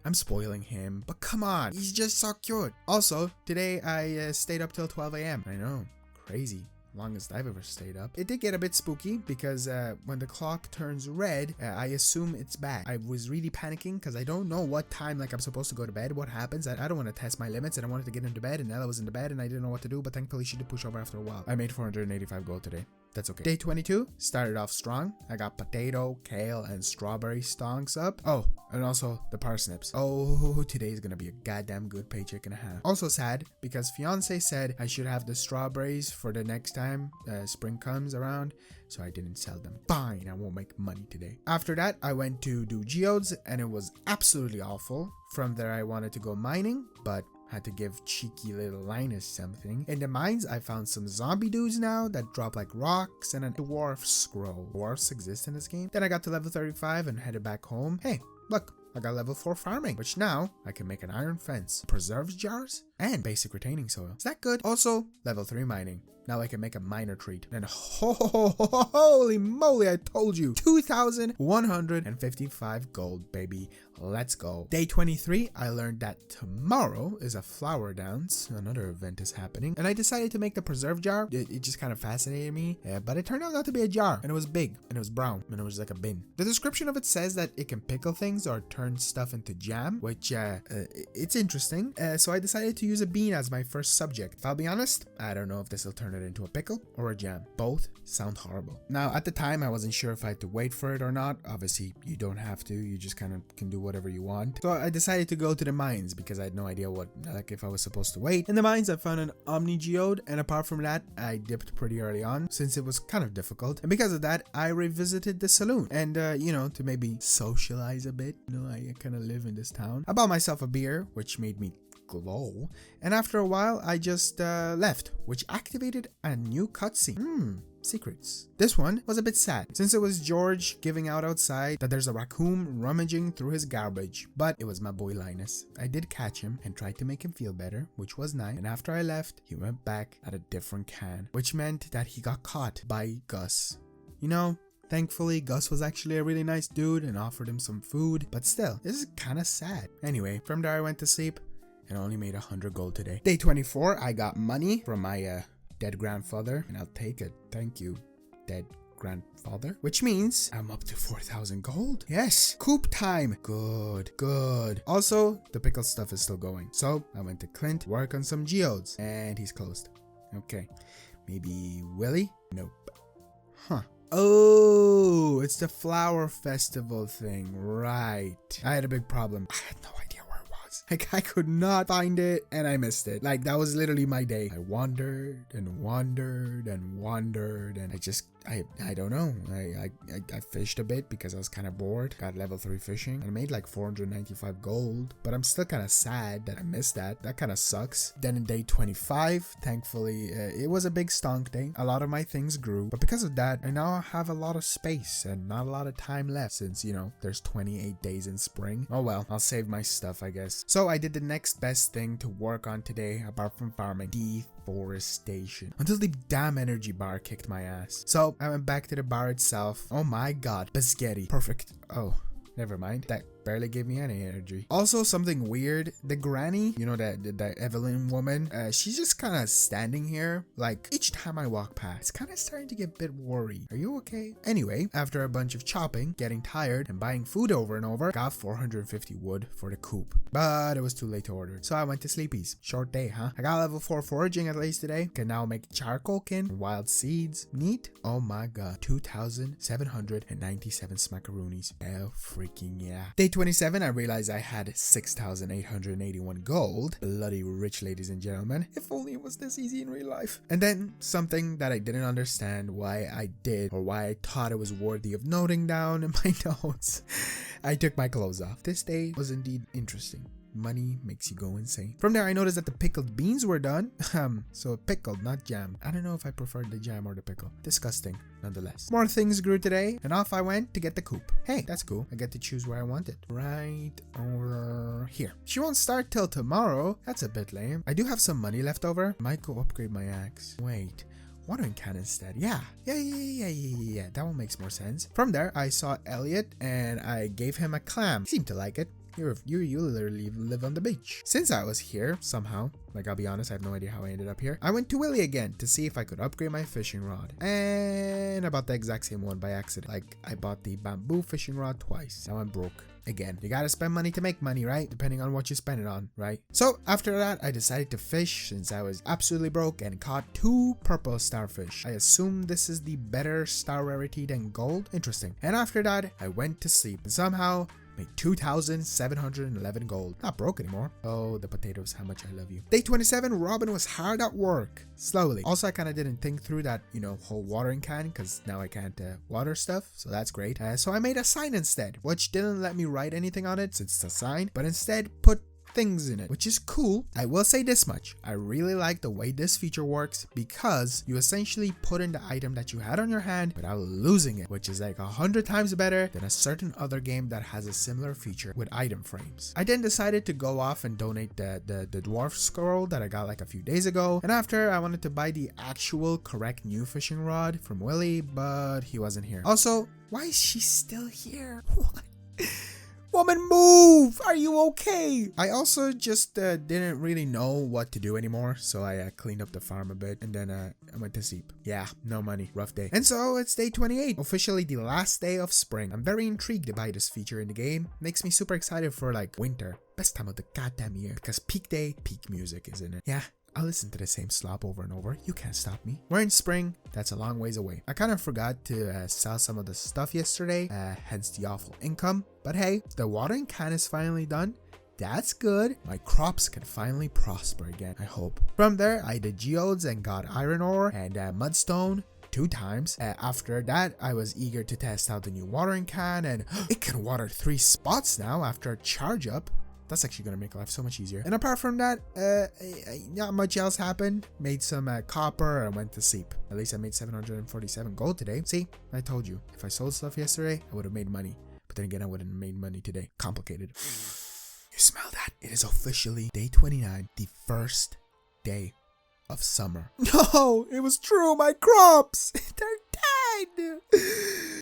I'm spoiling him, but come on, he's just so cute. Also, today I stayed up till 12 a.m. I know, crazy. Longest I've ever stayed up. It did get a bit spooky because when the clock turns red, I assume it's back. I was really panicking because I don't know what time like I'm supposed to go to bed. What happens? I don't want to test my limits, and I wanted to get into bed, and Ella was in the bed and I didn't know what to do, but thankfully she did push over after a while. I made 485 gold today. That's okay. Day 22 started off strong. I got potato, kale, and strawberry stonks up. Oh, and also the parsnips. Oh, today's gonna be a goddamn good paycheck and a half. Also sad because fiance said I should have the strawberries for the next time spring comes around, so I didn't sell them. Fine, I won't make money today. After that, I went to do geodes, and it was absolutely awful. From there, I wanted to go mining, but had to give cheeky little Linus something. In the mines, I found some zombie dudes now that drop like rocks, and a dwarf scroll. Dwarfs exist in this game. Then I got to level 35 and headed back home. Hey, look, I got level 4 farming, which now I can make an iron fence, preserves jars, and basic retaining soil. Is that good? Also, level 3 mining. Now I can make a miner treat. And holy moly, I told you. 2,155 gold, baby. Let's go. Day 23, I learned that tomorrow is a flower dance. Another event is happening. And I decided to make the preserve jar. It just kind of fascinated me. But it turned out not to be a jar. And it was big. And it was brown. And it was like a bin. The description of it says that it can pickle things or turn stuff into jam. Which, it's interesting. So I decided to use a bean as my first subject. If I'll be honest, I don't know if this will turn it into a pickle or a jam. Both sound horrible. Now, at the time, I wasn't sure if I had to wait for it or not. Obviously, you don't have to. You just kind of can do whatever you want. So I decided to go to the mines because I had no idea if I was supposed to wait. In the mines, I found an Omni Geode, and apart from that, I dipped pretty early on since it was kind of difficult. And because of that, I revisited the saloon. And, you know, to maybe socialize a bit. You know, I kind of live in this town. I bought myself a beer, which made me glow, and after a while I just left, which activated a new cutscene. Secrets. This one was a bit sad since it was George giving out outside that there's a raccoon rummaging through his garbage, but it was my boy Linus. I did catch him and tried to make him feel better, which was nice, and after I left he went back at a different can, which meant that he got caught by Gus. You know, thankfully, Gus was actually a really nice dude and offered him some food, but still, this is kind of sad. Anyway, from there I went to sleep and only made 100 gold today. Day 24, I got money from my dead grandfather, and I'll take it. Thank you, dead grandfather. Which means I'm up to 4,000 gold. Yes, coop time. Good. Also, the pickle stuff is still going. So I went to Clint, work on some geodes, and he's closed. Okay, maybe Willie? Nope. Huh. Oh, it's the flower festival thing, right? I had a big problem. I had no idea where it was. Like, I could not find it, and I missed it. Like, that was literally my day. I wandered and wandered and wandered, and I don't know. I fished a bit because I was kind of bored. Got level 3 fishing. I made like 495 gold, but I'm still kind of sad that I missed that. That kind of sucks. Then in day 25, thankfully, it was a big stonk day. A lot of my things grew, but because of that, I now have a lot of space and not a lot of time left since, you know, there's 28 days in spring. Oh well, I'll save my stuff, I guess. So I did the next best thing to work on today, apart from farming. Deforestation. Until the damn energy bar kicked my ass. So I went back to the bar itself. Oh my god. Biscotti. Perfect. Oh, never mind. That barely gave me any energy. Also, something weird. The granny, you know, that Evelyn woman, she's just kind of standing here. Like, each time I walk past, it's kind of starting to get a bit worried. Are you okay? Anyway, after a bunch of chopping, getting tired, and buying food over and over, got 450 wood for the coop. But it was too late to order, so I went to sleepies. Short day, huh? I got level 4 foraging at least today. Can now make charcoal kin, wild seeds. Neat. Oh my god. 2,797 smackaroonies. Hell freaking yeah. Day 27, I realized I had 6,881 gold. Bloody rich, ladies and gentlemen. If only it was this easy in real life. And then something that I didn't understand why I did, or why I thought it was worthy of noting down in my notes. I took my clothes off. This day was indeed interesting. Money makes you go insane. From there, I noticed that the pickled beans were done. So pickled, not jam. I don't know if I preferred the jam or the pickle. Disgusting, nonetheless. More things grew today, and off I went to get the coop. Hey, that's cool. I get to choose where I want it. Right over here. She won't start till tomorrow. That's a bit lame. I do have some money left over. Might go upgrade my axe. Wait. Watering can instead. Yeah. That one makes more sense. From there, I saw Elliot and I gave him a clam. He seemed to like it. You literally live on the beach. Since I was here, somehow, like I'll be honest, I have no idea how I ended up here. I went to Willie again to see if I could upgrade my fishing rod. And I bought the exact same one by accident. Like, I bought the bamboo fishing rod twice. Now I'm broke. Again, you gotta spend money to make money, right? Depending on what you spend it on, right? So after that, I decided to fish since I was absolutely broke and caught 2 purple starfish. I assume this is the better star rarity than gold. Interesting. And after that, I went to sleep and somehow made 2,711 gold. Not broke anymore. Oh, the potatoes, how much I love you. Day 27, Robin was hard at work. Slowly. Also, I kind of didn't think through that, whole watering can, because now I can't water stuff, so that's great. So I made a sign instead, which didn't let me write anything on it since it's a sign, but instead put things in it, which is cool. I will say this much. I really like the way this feature works because you essentially put in the item that you had on your hand without losing it, which is like 100 times better than a certain other game that has a similar feature with item frames. I then decided to go off and donate the dwarf scroll that I got like a few days ago, and after I wanted to buy the actual correct new fishing rod from Willie, but he wasn't here. Also, why is she still here? What? Woman, move! Are you okay? I also just didn't really know what to do anymore, so I cleaned up the farm a bit, and then I went to sleep. Yeah, no money. Rough day. And so it's day 28, officially the last day of spring. I'm very intrigued by this feature in the game. Makes me super excited for like winter. Best time of the goddamn year, because peak day, peak music is in it. Yeah. I'll listen to the same slop over and over. You can't stop me. We're in spring. That's a long ways away. I kind of forgot to sell some of the stuff yesterday, hence the awful income. But hey, the watering can is finally done. That's good. My crops can finally prosper again, I hope. From there, I did geodes and got iron ore and mudstone 2 times. After that, I was eager to test out the new watering can, and it can water 3 spots now after a charge up. That's actually going to make life so much easier. And apart from that, not much else happened. Made some copper and went to sleep. At least I made 747 gold today. See, I told you. If I sold stuff yesterday, I would have made money. But then again, I wouldn't have made money today. Complicated. You smell that? It is officially day 29, the first day of summer. No, it was true. My crops, they're dead.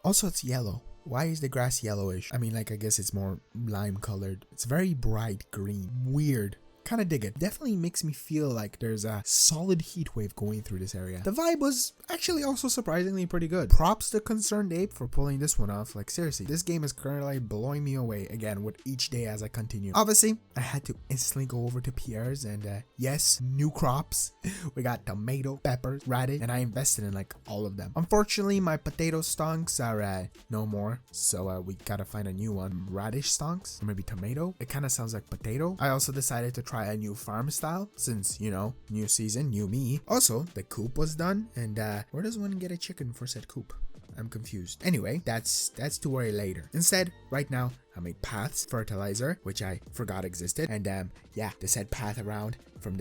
Also, it's yellow. Why is the grass yellowish? I mean, like, I guess it's more lime colored. It's very bright green. Weird. Kind of dig it. Definitely makes me feel like there's a solid heat wave going through this area. The vibe was actually also surprisingly pretty good. Props to Concerned Ape for pulling this one off. Like, seriously, this game is currently blowing me away again with each day as I continue. Obviously, I had to instantly go over to Pierre's and yes, new crops. We got tomato, peppers, radish, and I invested in like all of them. Unfortunately, my potato stonks are no more, so we gotta find a new one. Radish stonks, or maybe tomato. It kind of sounds like potato. I also decided to try a new farm style since, new season, new me. Also, the coop was done, and where does one get a chicken for said coop? I'm confused. Anyway, that's to worry later. Instead, right now, I made paths, fertilizer, which I forgot existed, and yeah, the said path around from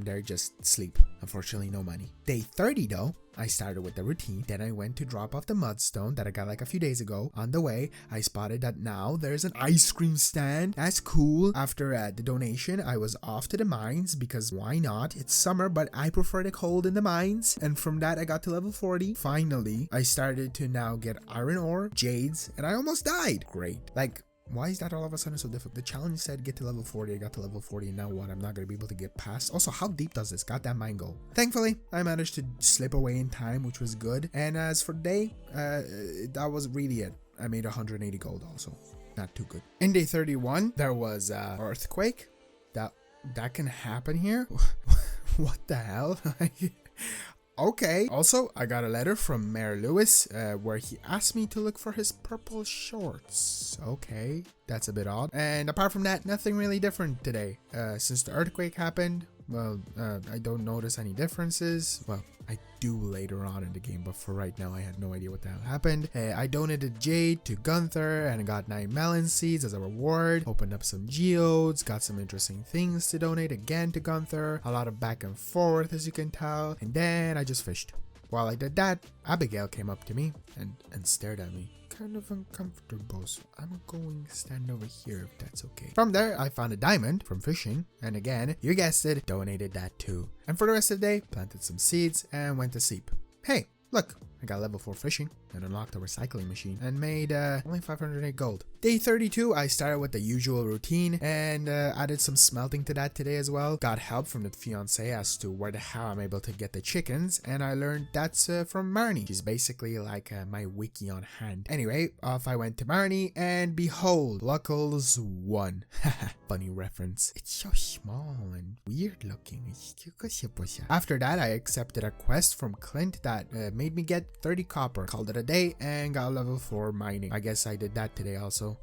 there, just sleep. Unfortunately, no money. Day 30 though, I started with the routine. Then I went to drop off the mudstone that I got like a few days ago. On the way, I spotted that now there's an ice cream stand. That's cool. After the donation, I was off to the mines because why not? It's summer, but I prefer the cold in the mines. And from that, I got to level 40. Finally, I started to now get iron ore, jades, and I almost died. Great. Like, why is that all of a sudden so difficult? The challenge said get to level 40. I got to level 40, and now what? I'm not going to be able to get past. Also, how deep does this goddamn mine go? Thankfully, I managed to slip away in time, which was good. And as for day, that was really it. I made 180 gold also. Not too good. In day 31, there was earthquake. That can happen here? What the hell? Okay. Also, I got a letter from Mayor Lewis where he asked me to look for his purple shorts. Okay, that's a bit odd. And apart from that, nothing really different today. Since the earthquake happened, well, I don't notice any differences. Well, I do later on in the game, but for right now, I had no idea what the hell happened. I donated jade to Gunther and got 9 melon seeds as a reward. Opened up some geodes, got some interesting things to donate again to Gunther. A lot of back and forth, as you can tell. And then I just fished. While I did that, Abigail came up to me and stared at me. Kind of uncomfortable, so I'm going to stand over here if that's okay. From there, I found a diamond from fishing, and again, you guessed it, donated that too. And for the rest of the day, planted some seeds and went to sleep. Hey, look, I got level 4 fishing and unlocked a recycling machine and made only 508 gold. Day 32, I started with the usual routine and added some smelting to that today as well. Got help from the fiance as to where the hell I'm able to get the chickens, and I learned that's from Marnie. She's basically like my wiki on hand. Anyway, off I went to Marnie, and behold, Luckles 1. Funny reference. It's so small and weird looking. After that, I accepted a quest from Clint that made me get 30 copper. Called it a day and got level 4 mining. I guess I did that today also.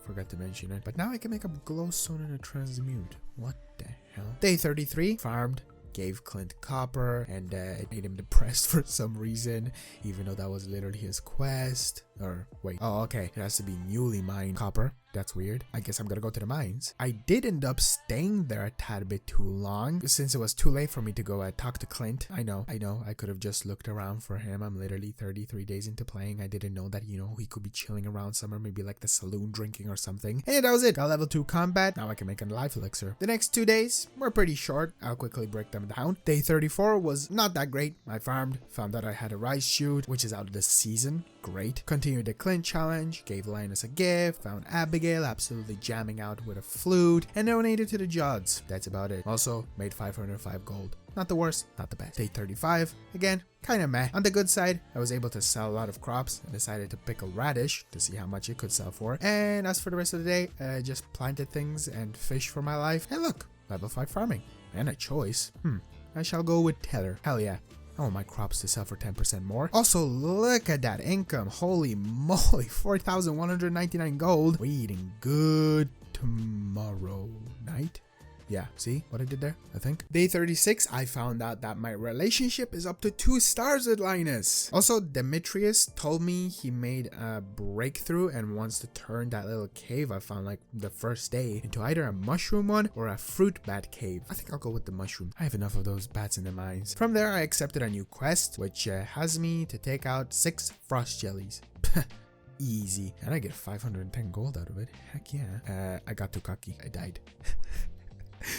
Forgot to mention it. But now I can make a glowstone and a transmute. What the hell? Day 33, farmed. Gave Clint copper, and it made him depressed for some reason, even though that was literally his quest. Or wait, oh okay, it has to be newly mined copper. That's weird. I guess I'm gonna go to the mines. I did end up staying there a tad bit too long, since it was too late for me to go talk to Clint. I know, I could have just looked around for him. I'm literally 33 days into playing. I didn't know that, he could be chilling around somewhere, maybe like the saloon drinking or something. And that was it. Got level 2 combat. Now I can make a life elixir. The next 2 days were pretty short. I'll quickly break them down. Day 34 was not that great. I farmed, found out I had a rice shoot, which is out of the season. Great. Continued the Clint challenge, gave Linus a gift, found Abigail absolutely jamming out with a flute, and donated to the Jods. That's about it. Also, made 505 gold. Not the worst, not the best. Day 35, again, kinda meh. On the good side, I was able to sell a lot of crops and decided to pick a radish to see how much it could sell for. And as for the rest of the day, I just planted things and fished for my life. And look, level 5 farming. And a choice. I shall go with Teller. Hell yeah. I want my crops to sell for 10% more. Also, look at that income. Holy moly, 4,199 gold. We eating good tomorrow night. Yeah, see what I did there, I think. Day 36, I found out that my relationship is up to 2 stars with Linus. Also, Demetrius told me he made a breakthrough and wants to turn that little cave I found like the first day into either a mushroom one or a fruit bat cave. I think I'll go with the mushroom. I have enough of those bats in the mines. From there, I accepted a new quest, which has me to take out 6 frost jellies. Easy. And I get 510 gold out of it. Heck yeah. I got too cocky. I died.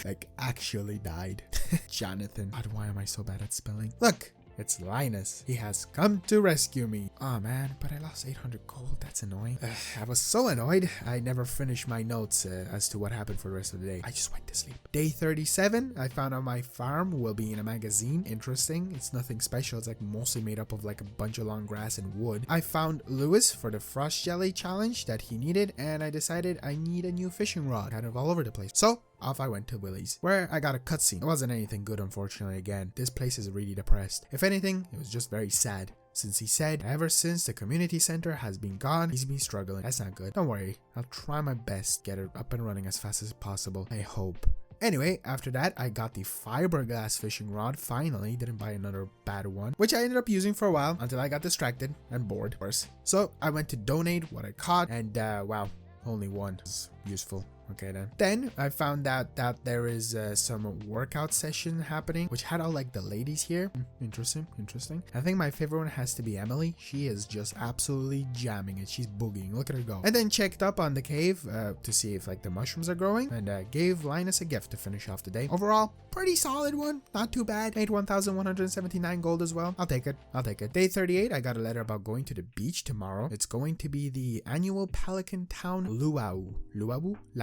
Like, actually died. Jonathan. God, why am I so bad at spelling? Look, it's Linus. He has come to rescue me. Oh man, but I lost 800 gold. That's annoying. I was so annoyed, I never finished my notes as to what happened for the rest of the day. I just went to sleep. Day 37, I found out my farm will be in a magazine. Interesting. It's nothing special. It's like mostly made up of like a bunch of long grass and wood. I found Lewis for the frost jelly challenge that he needed, and I decided I need a new fishing rod. Kind of all over the place. So off I went to Willie's, where I got a cutscene. It wasn't anything good, unfortunately. Again, this place is really depressed. If anything, it was just very sad, since he said ever since the community center has been gone, he's been struggling. That's not good. Don't worry, I'll try my best to get it up and running as fast as possible. I hope. Anyway, after that, I got the fiberglass fishing rod. Finally, didn't buy another bad one, which I ended up using for a while until I got distracted and bored, of course. So I went to donate what I caught, and wow, only one is useful. Okay then I found out that there is some workout session happening, which had all like the ladies here. Interesting. I think my favorite one has to be Emily. She is just absolutely jamming it. She's boogieing. Look at her go. And then checked up on the cave to see if like the mushrooms are growing, and gave Linus a gift to finish off the day. Overall, pretty solid one. Not too bad. Made 1,179 gold as well. I'll take it. Day 38, I got a letter about going to the beach tomorrow. It's going to be the annual Pelican Town Luau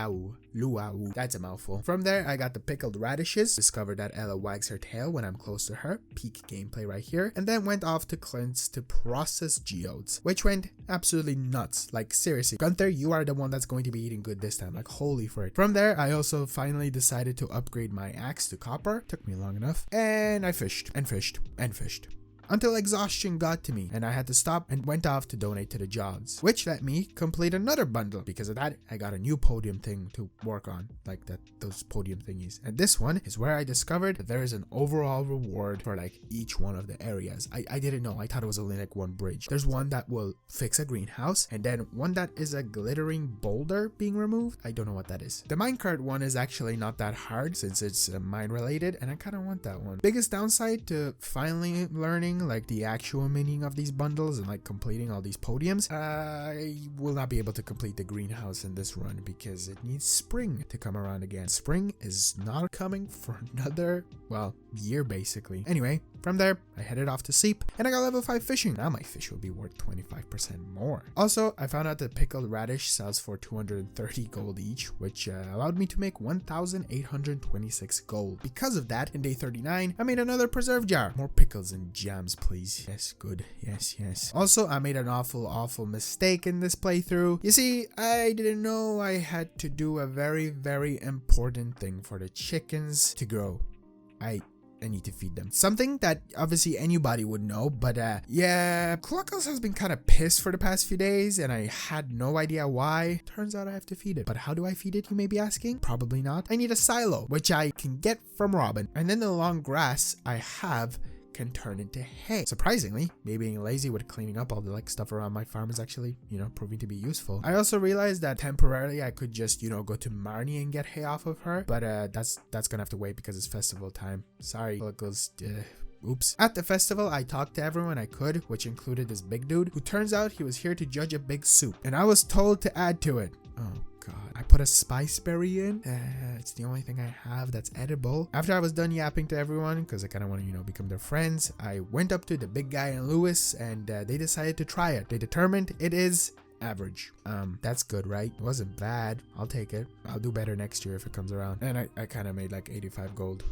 luau. That's a mouthful. From there, I got the pickled radishes. Discovered that Ella wags her tail when I'm close to her. Peak gameplay right here. And then went off to Clint's to process geodes, which went absolutely nuts. Like seriously, Gunther, you are the one that's going to be eating good this time. Like holy frick. From there, I also finally decided to upgrade my axe to copper. Took me long enough. And I fished and fished and fished, until exhaustion got to me and I had to stop and went off to donate to the jobs, which let me complete another bundle. Because of that, I got a new podium thing to work on, like those podium thingies. And this one is where I discovered that there is an overall reward for like each one of the areas. I didn't know. I thought it was only like one bridge. There's one that will fix a greenhouse, and then one that is a glittering boulder being removed. I don't know what that is. The minecart one is actually not that hard since it's mine related, and I kind of want that one. Biggest downside to finally learning like the actual meaning of these bundles and like completing all these podiums, I will not be able to complete the greenhouse in this run because it needs spring to come around again. Spring is not coming for another, well, year basically. Anyway, from there, I headed off to sleep and I got level 5 fishing. Now my fish will be worth 25% more. Also, I found out that pickled radish sells for 230 gold each, which allowed me to make 1,826 gold. Because of that, in day 39, I made another preserve jar. More pickles and jams, please. Yes, good. Yes, yes. Also, I made an awful mistake in this playthrough. You see, I didn't know I had to do a very important thing for the chickens to grow. I need to feed them. Something that obviously anybody would know, but yeah, Cluckles has been kind of pissed for the past few days and I had no idea why. Turns out I have to feed it. But how do I feed it, you may be asking? Probably not. I need a silo, which I can get from Robin. And then the long grass I have can turn into hay. Surprisingly, me being lazy with cleaning up all the like stuff around my farm is actually, proving to be useful. I also realized that temporarily I could just, go to Marnie and get hay off of her, but that's gonna have to wait because it's festival time. Sorry, Cluckles. Oops. At the festival, I talked to everyone I could, which included this big dude, who turns out he was here to judge a big soup, and I was told to add to it. Oh god. I put a spice berry in. It's the only thing I have that's edible. After I was done yapping to everyone, because I kind of want to, become their friends, I went up to the big guy and Lewis, and they decided to try it. They determined it is average. That's good, right? It wasn't bad. I'll take it. I'll do better next year if it comes around. And I kind of made like 85 gold,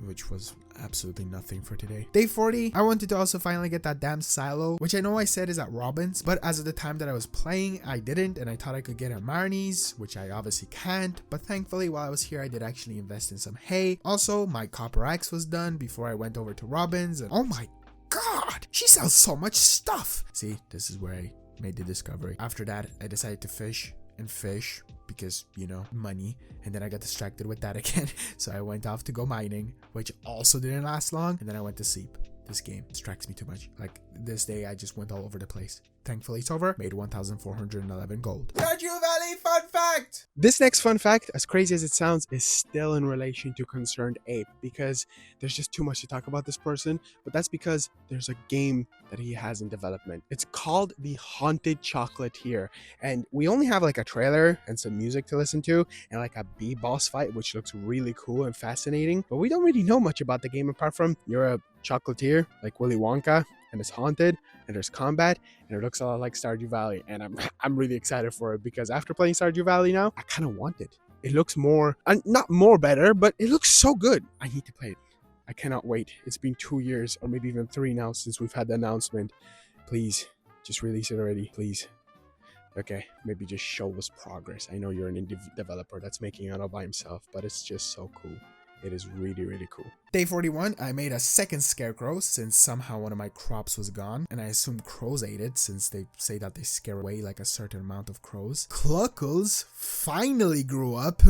which was absolutely nothing for today. Day 40, I wanted to also finally get that damn silo, which I know I said is at Robin's, but as of the time that I was playing, I didn't, and I thought I could get at Marnie's, which I obviously can't, but thankfully while I was here, I did actually invest in some hay. Also, my copper axe was done before I went over to Robin's, and oh my god, she sells so much stuff. See, this is where I made the discovery. After that, I decided to fish and fish because, money, and then I got distracted with that again. So I went off to go mining, which also didn't last long, and then I went to sleep. This game distracts me too much. Like this day, I just went all over the place. Thankfully, it's over. Made 1,411 gold. Stardew Valley fun fact! This next fun fact, as crazy as it sounds, is still in relation to Concerned Ape, because there's just too much to talk about this person, but that's because there's a game that he has in development. It's called The Haunted Chocolatier, and we only have like a trailer and some music to listen to, and like a B-boss fight, which looks really cool and fascinating, but we don't really know much about the game apart from you're a chocolatier, like Willy Wonka, and it's haunted, and there's combat, and it looks a lot like Stardew Valley, and I'm really excited for it because after playing Stardew Valley now, I kind of want it. It looks more, not more better, but it looks so good. I need to play it. I cannot wait. It's been 2 years, or maybe even 3 now since we've had the announcement. Please, just release it already, please. Okay, maybe just show us progress. I know you're an indie developer that's making it all by himself, but it's just so cool. It is really cool. Day 41, I made a second scarecrow since somehow one of my crops was gone, and I assume crows ate it since they say that they scare away like a certain amount of crows. Cluckles finally grew up.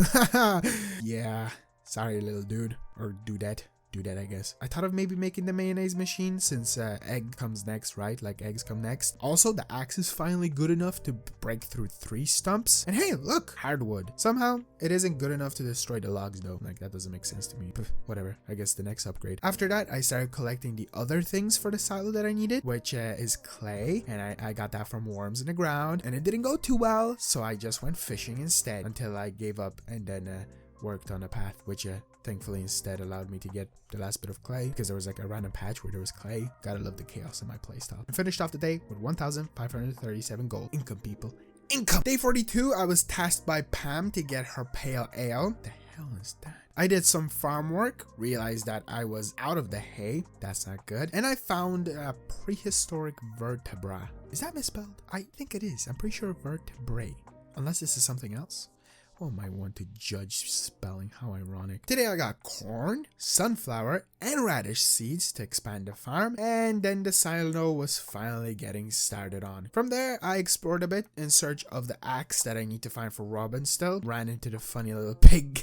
Yeah, sorry little dude, or dudette. I guess. I thought of maybe making the mayonnaise machine since egg comes next, right? Like eggs come next. Also, the axe is finally good enough to break through 3 stumps. And hey, look, hardwood. Somehow, it isn't good enough to destroy the logs though. Like that doesn't make sense to me. Whatever, I guess the next upgrade. After that, I started collecting the other things for the silo that I needed, which is clay. And I got that from worms in the ground. And it didn't go too well, so I just went fishing instead until I gave up and then worked on a path, which thankfully instead allowed me to get the last bit of clay because there was like a random patch where there was clay. Gotta love the chaos in my playstyle. And finished off the day with 1,537 gold. Income, people. income. Day 42, I was tasked by Pam to get her pale ale. The hell is that? I did some farm work, realized that I was out of the hay. That's not good. And I found a prehistoric vertebra. Is that misspelled? I think it is. I'm pretty sure vertebrae. Unless this is something else. Who am I one to judge spelling? How ironic. Today I got corn, sunflower, and radish seeds to expand the farm. And then the silo was finally getting started on. From there, I explored a bit in search of the axe that I need to find for Robin still. Ran into the funny little pig.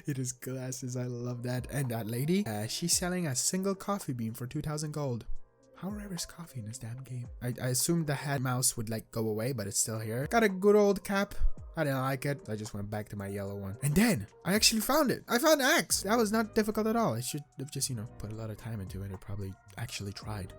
It is glasses. I love that. And that lady, she's selling a single coffee bean for 2,000 gold. How rare is coffee in this damn game? I assumed the head mouse would like go away, but it's still here. Got a good old cap. I didn't like it. I just went back to my yellow one. And then I actually found it. I found an axe. That was not difficult at all. I should have just, put a lot of time into it. I probably actually tried.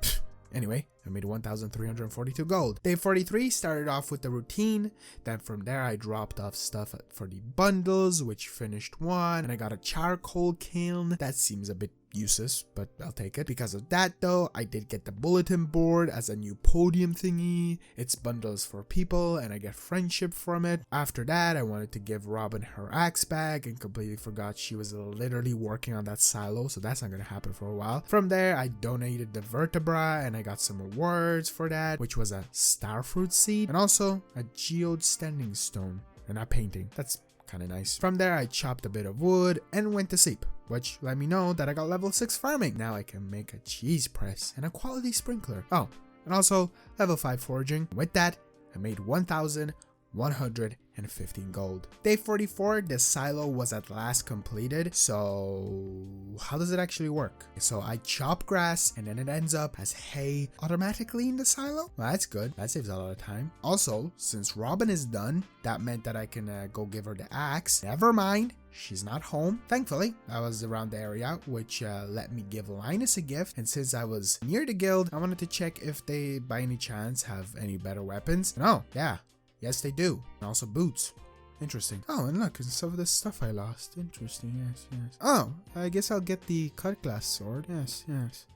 Anyway, I made 1,342 gold. Day 43 started off with the routine. Then from there, I dropped off stuff for the bundles, which finished one. And I got a charcoal kiln. That seems a bit useless, but I'll take it. Because of that though, I did get the bulletin board as a new podium thingy. It's bundles for people and I get friendship from it. After that, I wanted to give Robin her axe back and completely forgot she was literally working on that silo, so that's not gonna happen for a while. From there, I donated the vertebra and I got some rewards for that, which was a starfruit seed and also a geode standing stone and a painting. That's kind of nice. From there, I chopped a bit of wood and went to sleep, which let me know that I got level 6 farming. Now I can make a cheese press and a quality sprinkler. Oh, and also level 5 foraging. With that, I made 1,115 gold. Day 44, the silo was at last completed. So how does it actually work? So I chop grass and then it ends up as hay automatically in the silo. Well, that's good. That saves a lot of time. Also, since Robin is done, that meant that I can go give her the axe. Never mind. She's not home. Thankfully, I was around the area, which let me give Linus a gift. And since I was near the guild, I wanted to check if they, by any chance, have any better weapons. And oh, yeah. Yes, they do. And also boots. Interesting. Oh, and look, some of the stuff I lost. Interesting, yes. Oh, I guess I'll get the cut glass sword. Yes.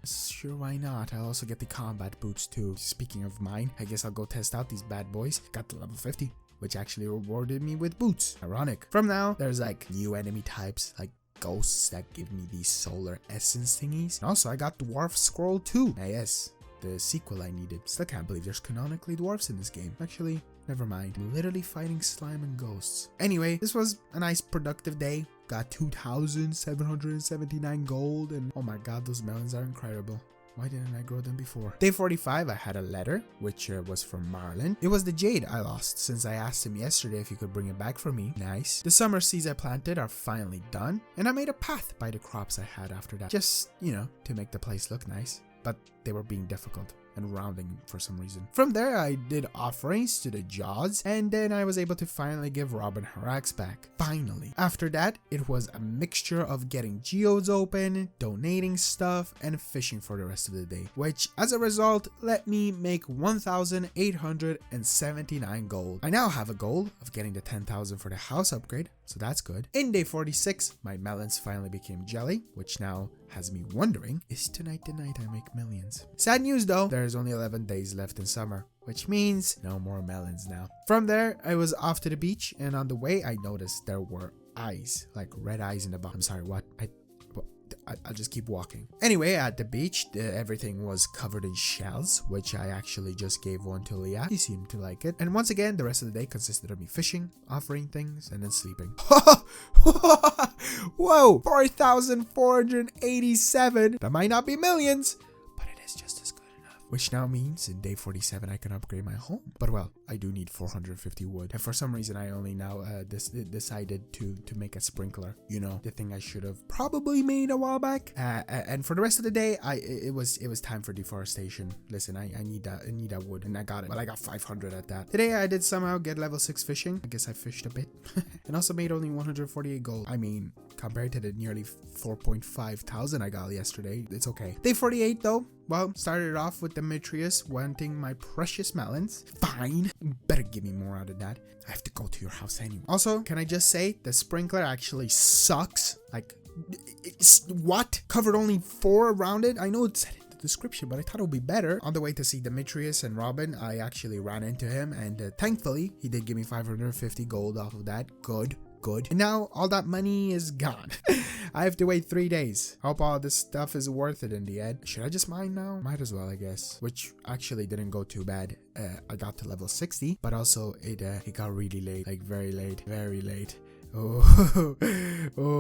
Sure, why not? I'll also get the combat boots too. Speaking of mine, I guess I'll go test out these bad boys. Got to level 50. Which actually rewarded me with boots. Ironic. From now, there's like new enemy types, like ghosts that give me these solar essence thingies. And also, I got Dwarf Scroll too. Yes, the sequel I needed. Still can't believe there's canonically dwarfs in this game. Actually, never mind. Literally fighting slime and ghosts. Anyway, this was a nice productive day. Got 2,779 gold. And oh my god, those melons are incredible. Why didn't I grow them before? Day 45, I had a letter, which was from Marlin. It was the jade I lost since I asked him yesterday if he could bring it back for me. Nice. The summer seeds I planted are finally done, and I made a path by the crops I had after that. Just, to make the place look nice. But they were being difficult and rounding for some reason. From there, I did offerings to the Jaws, and then I was able to finally give Robin her axe back. Finally. After that, it was a mixture of getting geodes open, donating stuff, and fishing for the rest of the day, which as a result let me make 1,879 gold. I now have a goal of getting the 10,000 for the house upgrade, so that's good. In day 46, my melons finally became jelly, which now has me wondering, is tonight the night I make millions? Sad news though, there's only 11 days left in summer, which means no more melons now. From there, I was off to the beach, and on the way, I noticed there were eyes, like red eyes in the bottom. I'm sorry, what? I'll just keep walking. Anyway, at the beach, everything was covered in shells, which I actually just gave one to Leah. He seemed to like it. And once again, the rest of the day consisted of me fishing, offering things, and then sleeping. Whoa! 4,487! That might not be millions, but it is just as good enough. Which now means in day 47, I can upgrade my home. But well, I do need 450 wood. And for some reason, I only now decided to make a sprinkler. The thing I should have probably made a while back. And for the rest of the day, it was time for deforestation. Listen, I need that wood, and I got it. But I got 500 at that. Today, I did somehow get level 6 fishing. I guess I fished a bit. And also made only 148 gold. I mean, compared to the nearly 4.5 thousand I got yesterday, it's okay. Day 48 though, well, started off with Demetrius wanting my precious melons. Fine. Better give me more out of that. I have to go to your house anyway. Also, can I just say, the sprinkler actually sucks. Like, what? Covered only 4 around it? I know it said it description, but I thought it would be better. On the way to see Demetrius and Robin, I actually ran into him, and thankfully, he did give me 550 gold off of that. Good. And now all that money is gone. I have to wait 3 days. Hope all this stuff is worth it in the end. Should I just mine now? Might as well, I guess. Which actually didn't go too bad. I got to level 60, but also it got really late, like very late. Oh,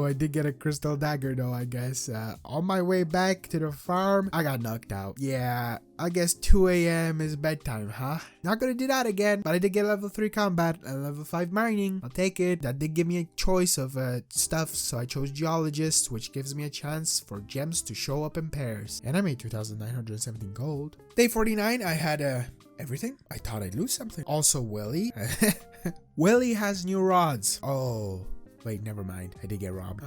I did get a crystal dagger though, I guess. On my way back to the farm, I got knocked out. Yeah, I guess 2 a.m. is bedtime, huh? Not gonna do that again, but I did get level 3 combat and level 5 mining. I'll take it. That did give me a choice of stuff, so I chose geologist, which gives me a chance for gems to show up in pairs. And I made 2,917 gold. Day 49, I had everything. I thought I'd lose something. Also, Willie. Willie has new rods. Oh, wait, never mind. I did get robbed.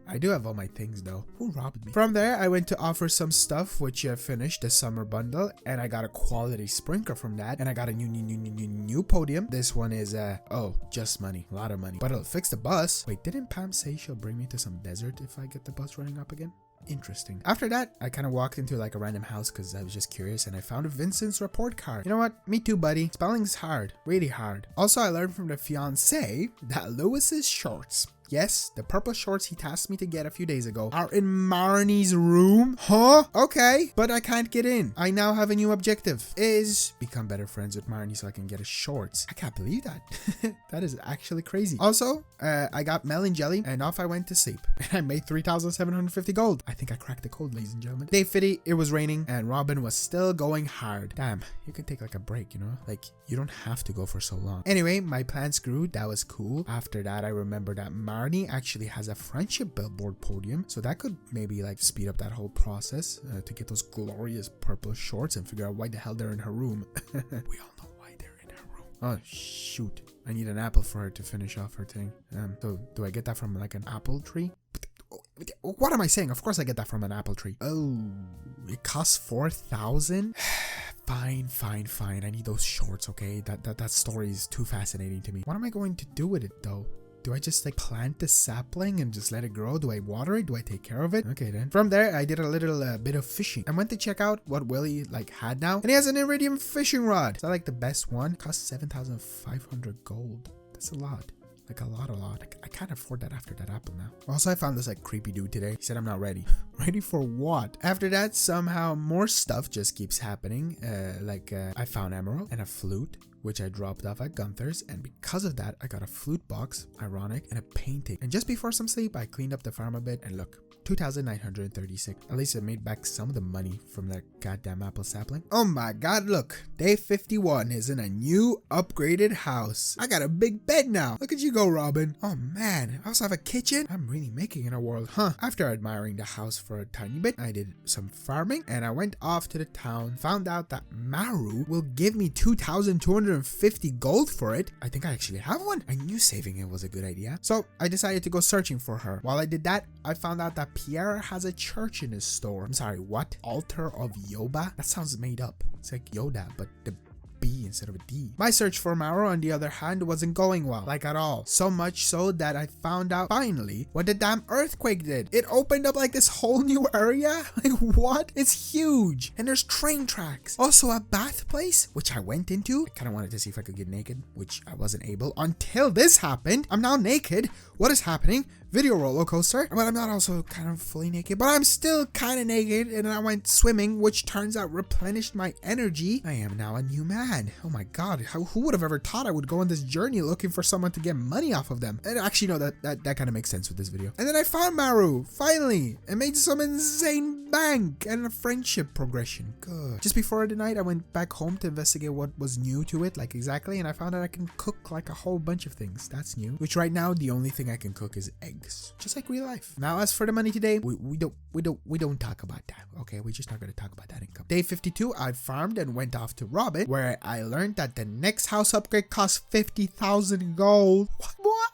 I do have all my things though. Who robbed me? From there, I went to offer some stuff, which finished the summer bundle, and I got a quality sprinkler from that, and I got a new podium. This one is just money, a lot of money, but it'll fix the bus. Wait, didn't Pam say she'll bring me to some desert if I get the bus running up again? Interesting. After that, I kind of walked into like a random house because I was just curious, and I found a Vincent's report card. You know what? Me too, buddy. Spelling's hard. Really hard. Also, I learned from the fiance that Lewis's shorts, yes, the purple shorts he tasked me to get a few days ago, are in Marnie's room. Huh? Okay, but I can't get in. I now have a new objective. Is become better friends with Marnie so I can get his shorts. I can't believe that. That is actually crazy. Also, I got melon jelly and off I went to sleep. And I made 3,750 gold. I think I cracked the code, ladies and gentlemen. Day 50, it was raining and Robin was still going hard. Damn, you can take like a break, you know? Like, you don't have to go for so long. Anyway, my plants grew. That was cool. After that, I remember that Marnie actually has a friendship billboard podium, so that could maybe like speed up that whole process to get those glorious purple shorts and figure out why the hell they're in her room. We all know why they're in her room. Oh shoot, I need an apple for her to finish off her thing. So do I get that from like an apple tree? What am I saying? Of course I get that from an apple tree. Oh, it costs 4,000. Fine. I need those shorts, okay? That story is too fascinating to me. What am I going to do with it though? Do I just like plant the sapling and just let it grow? Do I water it? Do I take care of it? Okay then. From there, I did a little bit of fishing. I went to check out what Willie like had now, and he has an iridium fishing rod. Is that like the best one? Costs 7,500 gold. That's a lot. Like a lot. I can't afford that after that apple now. Also, I found this like creepy dude today. He said I'm not ready. Ready for what? After that, somehow more stuff just keeps happening. I found emerald and a flute, which I dropped off at Gunther's, and because of that, I got a flute box, ironic, and a painting. And just before some sleep, I cleaned up the farm a bit, and look, 2,936. At least I made back some of the money from that goddamn apple sapling. Oh my god, look. Day 51 is in a new upgraded house. I got a big bed now. Look at you go, Robin. Oh man, I also have a kitchen. I'm really making it a world, huh? After admiring the house for a tiny bit, I did some farming, and I went off to the town, found out that Maru will give me 2,250 gold for it. I think I actually have one. I knew saving it was a good idea. So I decided to go searching for her. While I did that, I found out that Pierre has a church in his store. I'm sorry, what? Altar of Yoba? That sounds made up. It's like Yoda, but the B instead of a D. My search for Maro, on the other hand, wasn't going well, like at all. So much so that I found out finally what the damn earthquake did. It opened up like this whole new area. Like what? It's huge. And there's train tracks. Also a bath place, which I went into. I kind of wanted to see if I could get naked, which I wasn't able until this happened. I'm now naked. What is happening? Video roller coaster. But I'm not also kind of fully naked, but I'm still kind of naked. And I went swimming, which turns out replenished my energy. I am now a new man. Oh my god, who would have ever thought I would go on this journey looking for someone to get money off of them? And actually, no, that kind of makes sense with this video. And then I found Maru, finally, and made some insane bank and a friendship progression. Good. Just before the night, I went back home to investigate what was new to it, like exactly, and I found that I can cook like a whole bunch of things. That's new. Which right now, the only thing I can cook is eggs, just like real life. Now, as for the money today, we don't talk about that. Okay, we're just not gonna talk about that income. Day 52, I farmed and went off to Robin, where I learned that the next house upgrade costs 50,000 gold. What?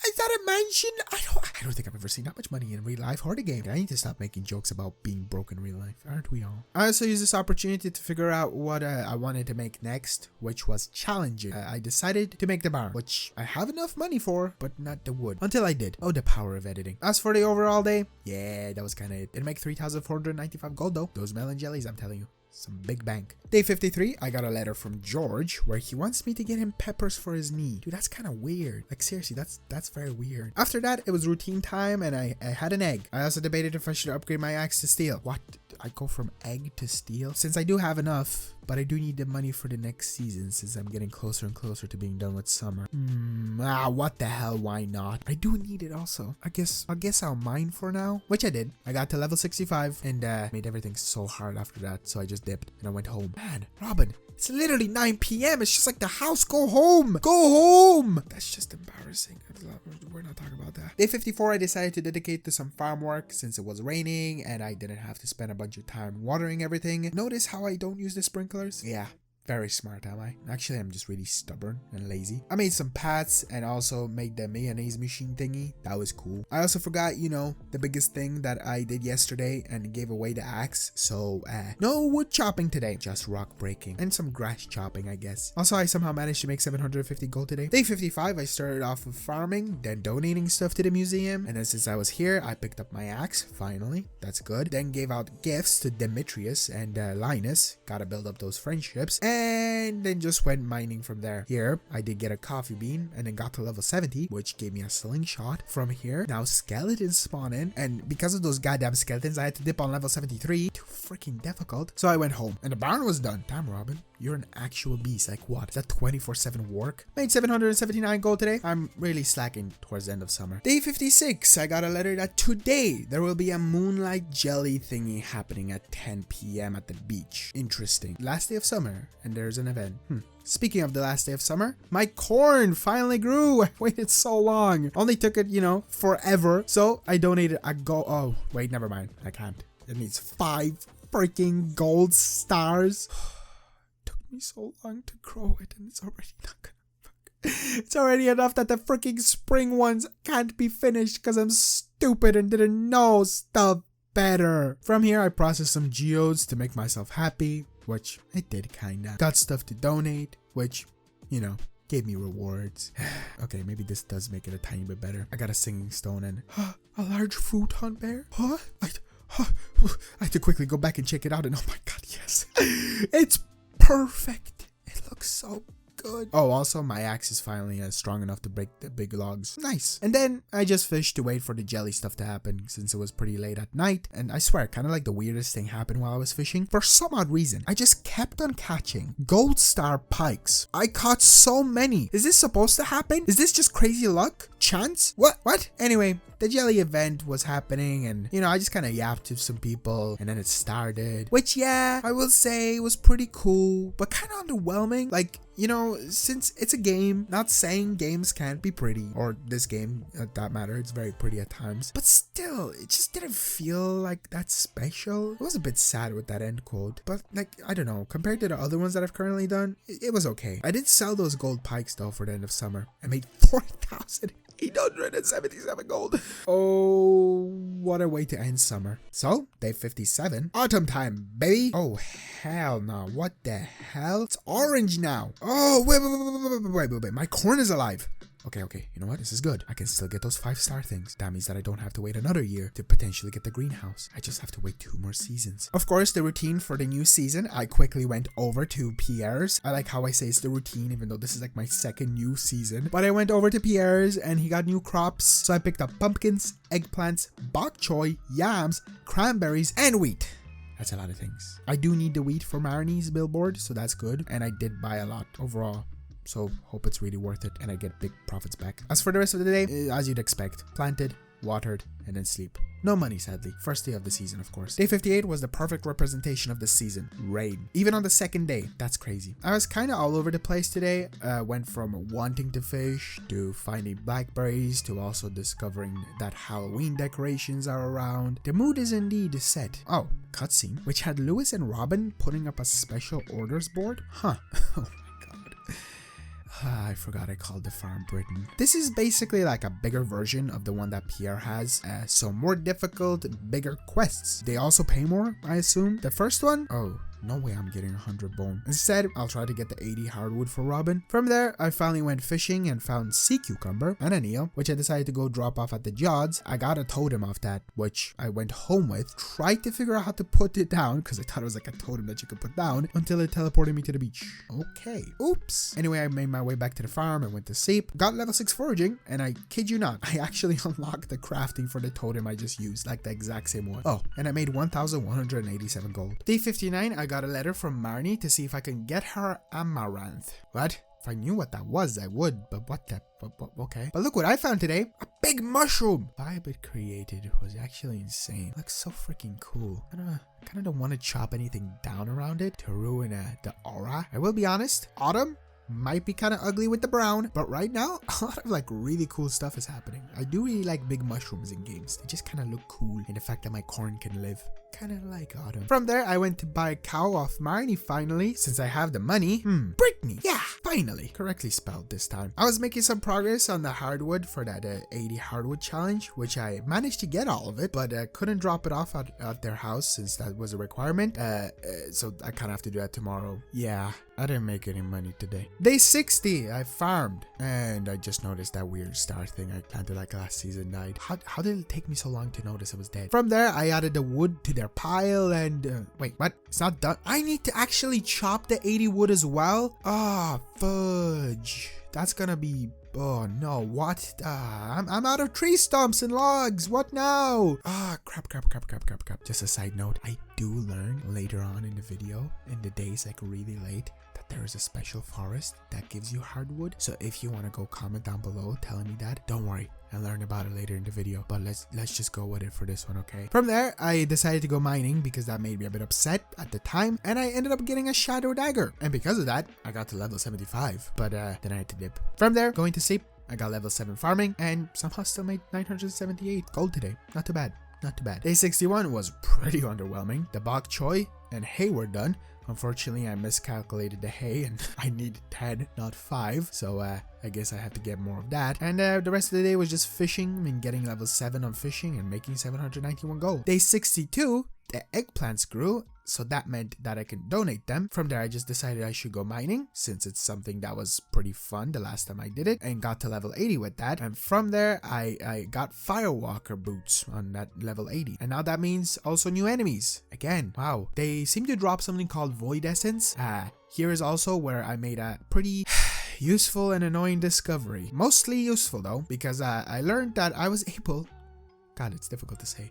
Is that a mansion? I don't think I've ever seen that much money in real life or the game. I need to stop making jokes about being broke in real life. Aren't we all? I also used this opportunity to figure out what I wanted to make next, which was challenging. I decided to make the barn, which I have enough money for, but not the wood. Until I did. Oh, the power of editing. As for the overall day, yeah, that was kind of it. It'd make 3,495 gold though. Those melon jellies, I'm telling you. Some big bank. Day 53, I got a letter from George where he wants me to get him peppers for his knee. Dude, that's kind of weird. Like, seriously, that's very weird. After that, it was routine time and I had an egg. I also debated if I should upgrade my axe to steel. What? I go from egg to steel? Since I do have enough, but I do need the money for the next season since I'm getting closer and closer to being done with summer. What the hell? Why not? I do need it also. I guess I'll mine for now, which I did. I got to level 65 and made everything so hard after that. So I just dipped and I went home. Man, Robin, it's literally 9 p.m. It's just like the house. Go home. Go home. That's just embarrassing. We're not talking about that. Day 54, I decided to dedicate to some farm work since it was raining and I didn't have to spend a bunch of time watering everything. Notice how I don't use the sprinklers? Yeah. Very smart, am I? Actually, I'm just really stubborn and lazy. I made some paths and also made the mayonnaise machine thingy. That was cool. I also forgot, the biggest thing that I did yesterday and gave away the axe. So, no wood chopping today. Just rock breaking and some grass chopping, I guess. Also, I somehow managed to make 750 gold today. Day 55, I started off with farming, then donating stuff to the museum. And then since I was here, I picked up my axe, finally. That's good. Then gave out gifts to Demetrius and Linus. Gotta build up those friendships. And then just went mining from there. Here, I did get a coffee bean and then got to level 70, which gave me a slingshot. From here, now skeletons spawn in. And because of those goddamn skeletons, I had to dip on level 73. Too freaking difficult. So I went home and the barn was done. Damn, Robin, you're an actual beast. Like what? Is that 24/7 work? Made 779 gold today. I'm really slacking towards the end of summer. Day 56, I got a letter that today there will be a moonlight jelly thingy happening at 10 p.m. at the beach. Interesting. Last day of summer and there's an event. Speaking of the last day of summer, my corn finally grew. I waited so long. Only took it, forever. So I donated oh, wait, never mind. I can't. It needs 5 freaking gold stars. Took me so long to grow it and it's already not gonna. It's already enough that the freaking spring ones can't be finished because I'm stupid and didn't know stuff better. From here, I processed some geodes to make myself happy, which I did kinda. Got stuff to donate, which, gave me rewards. Okay, maybe this does make it a tiny bit better. I got a singing stone and a large futon bear. I had to quickly go back and check it out and oh my god, yes. It's perfect. It looks so good. Oh, also my axe is finally strong enough to break the big logs. Nice. And then I just fished to wait for the jelly stuff to happen since it was pretty late at night. And I swear, kind of like the weirdest thing happened while I was fishing. For some odd reason, I just kept on catching gold star pikes. I caught so many. Is this supposed to happen? Is this just crazy luck? Chance? What? Anyway, the jelly event was happening and, I just kind of yapped to some people and then it started. Which, yeah, I will say was pretty cool, but kind of underwhelming. Like, since it's a game, not saying games can't be pretty, or this game, at that matter, it's very pretty at times. But still, it just didn't feel like that special. It was a bit sad with that end quote, but like, I don't know, compared to the other ones that I've currently done, it was okay. I did sell those gold pikes though for the end of summer. I made 4,877 gold. Oh, what a way to end summer. So, day 57, autumn time, baby. Oh, hell no. What the hell? It's orange now. Oh, wait. My corn is alive. Okay. You know what? This is good. I can still get those 5-star things. That means that I don't have to wait another year to potentially get the greenhouse. I just have to wait 2 more seasons. Of course, the routine for the new season, I quickly went over to Pierre's. I like how I say it's the routine, even though this is like my second new season. But I went over to Pierre's and he got new crops. So I picked up pumpkins, eggplants, bok choy, yams, cranberries, and wheat. That's a lot of things. I do need the wheat for Marinie's billboard, so that's good. And I did buy a lot overall. So hope it's really worth it and I get big profits back. As for the rest of the day, as you'd expect, planted, watered, and then sleep. No money, sadly. First day of the season, of course. Day 58 was the perfect representation of the season. Rain. Even on the second day. That's crazy. I was kind of all over the place today. Went from wanting to fish to finding blackberries to also discovering that Halloween decorations are around. The mood is indeed set. Oh, cutscene, which had Lewis and Robin putting up a special orders board? Huh. Oh my god. I forgot I called the farm Britain. This is basically like a bigger version of the one that Pierre has. So more difficult, bigger quests. They also pay more, I assume. The first one? Oh, no way I'm getting 100 bone. Instead, I'll try to get the 80 hardwood for Robin. From there, I finally went fishing and found sea cucumber and an eel, which I decided to go drop off at the Jods. I got a totem off that, which I went home with, tried to figure out how to put it down, because I thought it was like a totem that you could put down, until it teleported me to the beach. Okay, oops. Anyway, I made my way back to the farm and went to sleep, got level 6 foraging, and I kid you not, I actually unlocked the crafting for the totem I just used, like the exact same one. Oh, and I made 1,187 gold. Day 59, I got a letter from Marnie to see if I can get her amaranth. What? If I knew what that was, I would, but what the... okay. But look what I found today. A big mushroom! The vibe it created was actually insane. It looks so freaking cool. I kind of don't want to chop anything down around it to ruin the aura. I will be honest, autumn might be kind of ugly with the brown, but right now a lot of like really cool stuff is happening. I do really like big mushrooms in games. They just kind of look cool, and the fact that my corn can live. Kind of like autumn. From there, I went to buy a cow off Marnie finally, since I have the money. Brittany. Yeah, finally. Correctly spelled this time. I was making some progress on the hardwood for that 80 hardwood challenge, which I managed to get all of it, but couldn't drop it off at their house since that was a requirement. So I kind of have to do that tomorrow. Yeah, I didn't make any money today. Day 60, I farmed, and I just noticed that weird star thing I planted like last season died. How did it take me so long to notice it was dead? From there, I added the wood to their pile and wait, what? It's not done. I need to actually chop the 80 wood as well. Ah, fudge. That's gonna be... oh no, what? I'm out of tree stumps and logs. What now? Crap. Just a side note, I do learn later on in the video, in the days like really late, that there is a special forest that gives you hardwood. So if you want to go comment down below telling me that, don't worry, I'll learn about it later in the video. But let's just go with it for this one, okay? From there, I decided to go mining because that made me a bit upset at the time, and I ended up getting a shadow dagger, and because of that, I got to level 75. But then I had to dip. From there, going to sleep, I got level 7 farming, and somehow still made 978 gold today. Not too bad. Not too bad. Day 61 was pretty underwhelming. The bok choy and hay were done. Unfortunately, I miscalculated the hay and I need 10, not 5. So I guess I have to get more of that. And the rest of the day was just fishing and getting level 7 on fishing and making 791 gold. Day 62, the eggplants grew, so that meant that I can donate them. From there, I just decided I should go mining, since it's something that was pretty fun the last time I did it, and got to level 80 with that. And from there, I got Firewalker boots on that level 80. And now that means also new enemies. Again, wow. They seem to drop something called Void Essence. Here is also where I made a pretty... useful and annoying discovery. Mostly useful though, because I learned that I was able... God, it's difficult to say.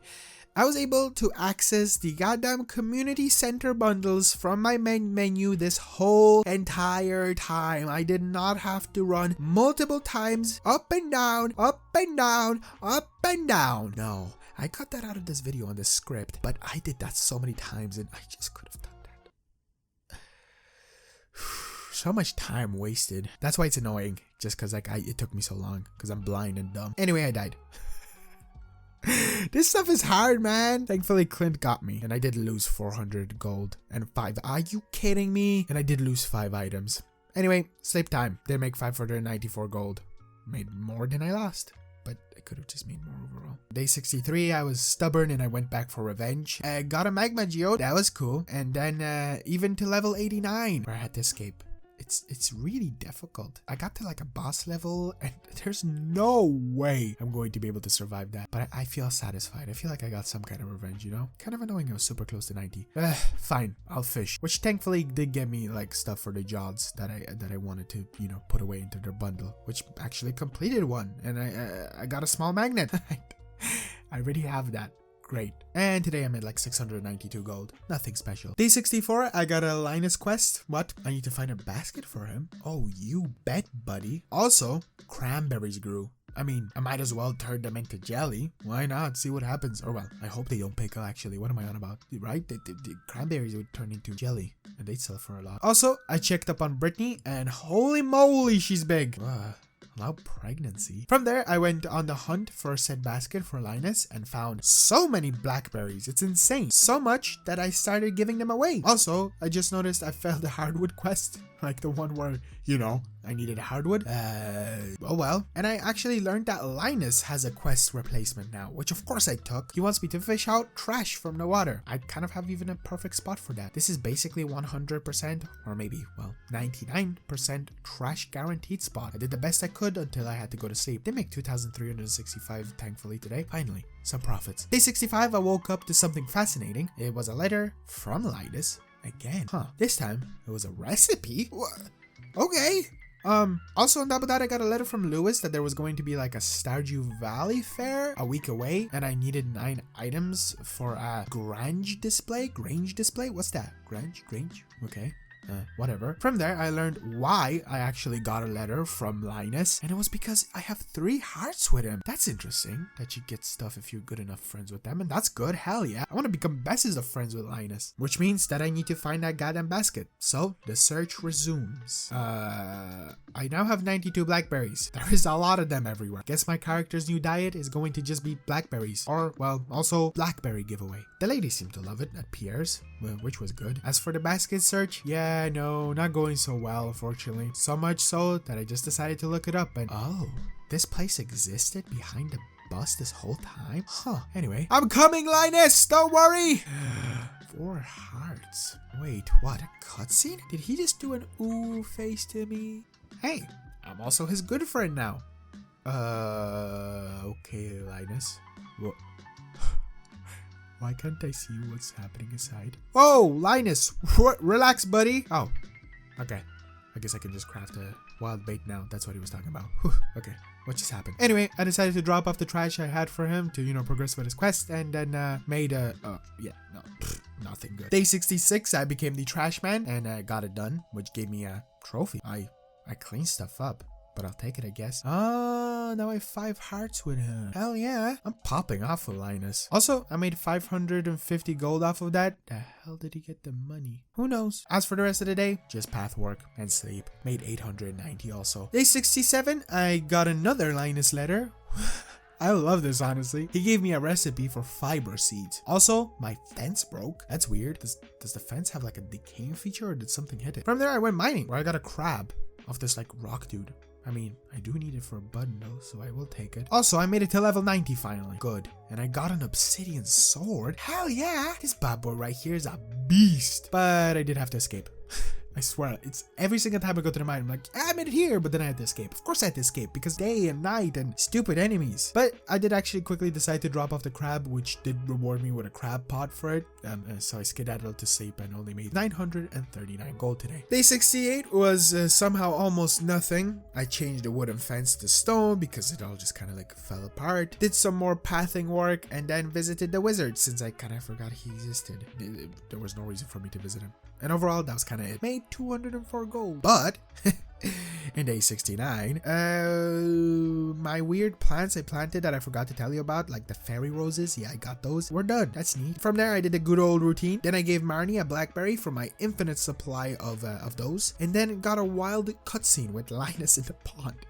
I was able to access the goddamn community center bundles from my main menu this whole entire time. I did not have to run multiple times up and down, up and down, up and down. No, I cut that out of this video on the script, but I did that so many times and I just could have done that. So much time wasted. That's why it's annoying, just because like it took me so long because I'm blind and dumb. Anyway, I died. This stuff is hard, man. Thankfully, Clint got me, and I did lose 400 gold and 5. Are you kidding me? And I did lose 5 items. Anyway, sleep time. Did make 594 gold. Made more than I lost, but I could have just made more overall. Day 63, I was stubborn and I went back for revenge. I got a magma geode. That was cool. And then even to level 89, where I had to escape. It's really difficult. I got to like a boss level and there's no way I'm going to be able to survive that. But I feel satisfied. I feel like I got some kind of revenge, you know? Kind of annoying I was super close to 90. Fine, I'll fish. Which thankfully did get me like stuff for the Jods that I wanted to, you know, put away into their bundle. Which actually completed one. And I got a small magnet. I already have that. Great. And today I made like 692 gold. Nothing special. Day 64, I got a Linus quest. What? I need to find a basket for him. Oh, you bet, buddy. Also, cranberries grew. I mean, I might as well turn them into jelly. Why not? See what happens. Or well, I hope they don't pickle actually. What am I on about? Right? The cranberries would turn into jelly. And they'd sell for a lot. Also, I checked up on Brittany and holy moly, she's big. Allow pregnancy. From there, I went on the hunt for a said basket for Linus and found so many blackberries. It's insane. So much that I started giving them away. Also, I just noticed I failed the hardwood quest. Like the one where, you know, I needed hardwood. Oh well. And I actually learned that Linus has a quest replacement now, which of course I took. He wants me to fish out trash from the water. I kind of have even a perfect spot for that. This is basically 100% or maybe, well, 99% trash guaranteed spot. I did the best I could until I had to go to sleep. They make 2,365 thankfully today. Finally, some profits. Day 65, I woke up to something fascinating. It was a letter from Linus. Again. This time, it was a recipe? What? Okay. Also on top of that, I got a letter from Lewis that there was going to be like a Stardew Valley fair a week away, and I needed 9 items for a Grange display. What's that? Grange? Okay. Whatever. From there, I learned why I actually got a letter from Linus, and it was because I have 3 hearts with him. That's interesting that you get stuff if you're good enough friends with them, and that's good. Hell yeah. I want to become bestest of friends with Linus, which means that I need to find that goddamn basket. So the search resumes. I now have 92 blackberries. There is a lot of them everywhere. Guess my character's new diet is going to just be blackberries, or well, also blackberry giveaway. The ladies seem to love it at Pierre's, which was good. As for the basket search, yeah, no, not going so well, unfortunately. So much so that I just decided to look it up and oh, this place existed behind the bus this whole time? Anyway, I'm coming, Linus! Don't worry! 4 hearts. Wait, what? A cutscene? Did he just do an ooh face to me? Hey, I'm also his good friend now. Okay, Linus. What? Why can't I see what's happening inside? Oh, Linus! Relax, buddy! Oh, okay. I guess I can just craft a wild bait now. That's what he was talking about. Whew, okay, what just happened? Anyway, I decided to drop off the trash I had for him to, progress with his quest, and then made a... nothing good. Day 66, I became the trash man, and I got it done, which gave me a trophy. I cleaned stuff up, but I'll take it, I guess. Now I have 5 hearts with him. Hell yeah. I'm popping off of Linus. Also, I made 550 gold off of that. The hell did he get the money? Who knows? As for the rest of the day, just path work and sleep. Made 890 also. Day 67, I got another Linus letter. I love this, honestly. He gave me a recipe for fiber seeds. Also, my fence broke. That's weird. Does the fence have like a decaying feature, or did something hit it? From there, I went mining, where I got a crab of this like rock dude. I mean, I do need it for a button though, so I will take it. Also, I made it to level 90 finally. Good. And I got an obsidian sword. Hell yeah! This bad boy right here is a beast. But I did have to escape. I swear, it's every single time I go to the mine, I'm like, I made it here, but then I had to escape. Of course I had to escape, because day and night and stupid enemies. But I did actually quickly decide to drop off the crab, which did reward me with a crab pot for it. So I skedaddled to sleep and only made 939 gold today. Day 68 was somehow almost nothing. I changed the wooden fence to stone because it all just kind of like fell apart. Did some more pathing work and then visited the wizard since I kind of forgot he existed. There was no reason for me to visit him. And overall, that was kind of it. Made 204 gold. But in day 69, my weird plants I planted that I forgot to tell you about, like the fairy roses, yeah, I got those. We're done. That's neat. From there, I did a good old routine. Then I gave Marnie a blackberry for my infinite supply of those. And then got a wild cutscene with Linus in the pond.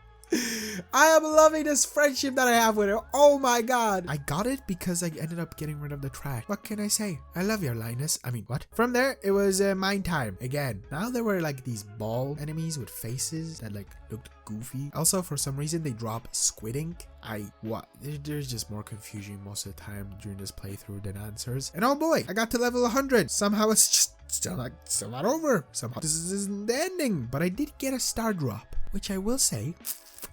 I am loving this friendship that I have with her. Oh my god. I got it because I ended up getting rid of the trash. What can I say? I love your Linus. I mean, what? From there, it was mine time again. Now there were like these ball enemies with faces that like looked goofy. Also, for some reason, they drop squid ink. There's just more confusion most of the time during this playthrough than answers. And oh boy, I got to level 100. Somehow it's just still not over. Somehow this isn't the ending. But I did get a star drop, which I will say,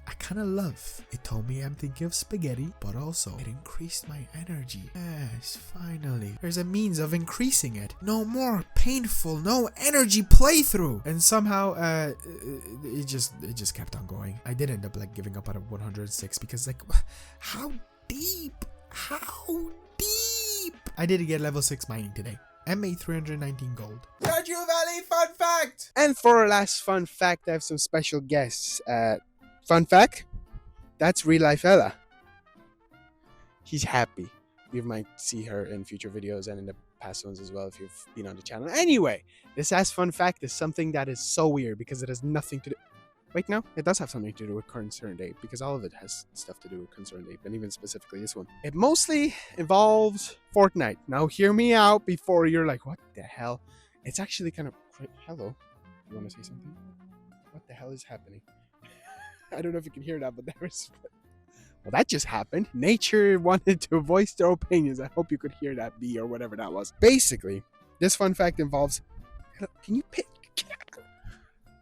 I kind of love. It told me I'm thinking of spaghetti, but also it increased my energy. Yes, finally. There's a means of increasing it. No more painful, no energy playthrough. And somehow, it just kept on going. I did end up like giving up at 106 because like, how deep? How deep? I did get level 6 mining today. I made 319 gold. Stardew Valley fun fact! And for our last fun fact, I have some special guests. Fun fact, that's real life Ella. She's happy. You might see her in future videos and in the past ones as well if you've been on the channel. Anyway, this last fun fact is something that is so weird because it has nothing to do... Wait, no, it does have something to do with Concern Day because all of it has stuff to do with Concern Day, but even specifically this one. It mostly involves Fortnite. Now hear me out before you're like, what the hell? It's actually kind of... Hello? You want to say something? What the hell is happening? I don't know if you can hear that, but there is... Well, that just happened. Nature wanted to voice their opinions. I hope you could hear that bee or whatever that was. Basically, this fun fact involves... Can you pick...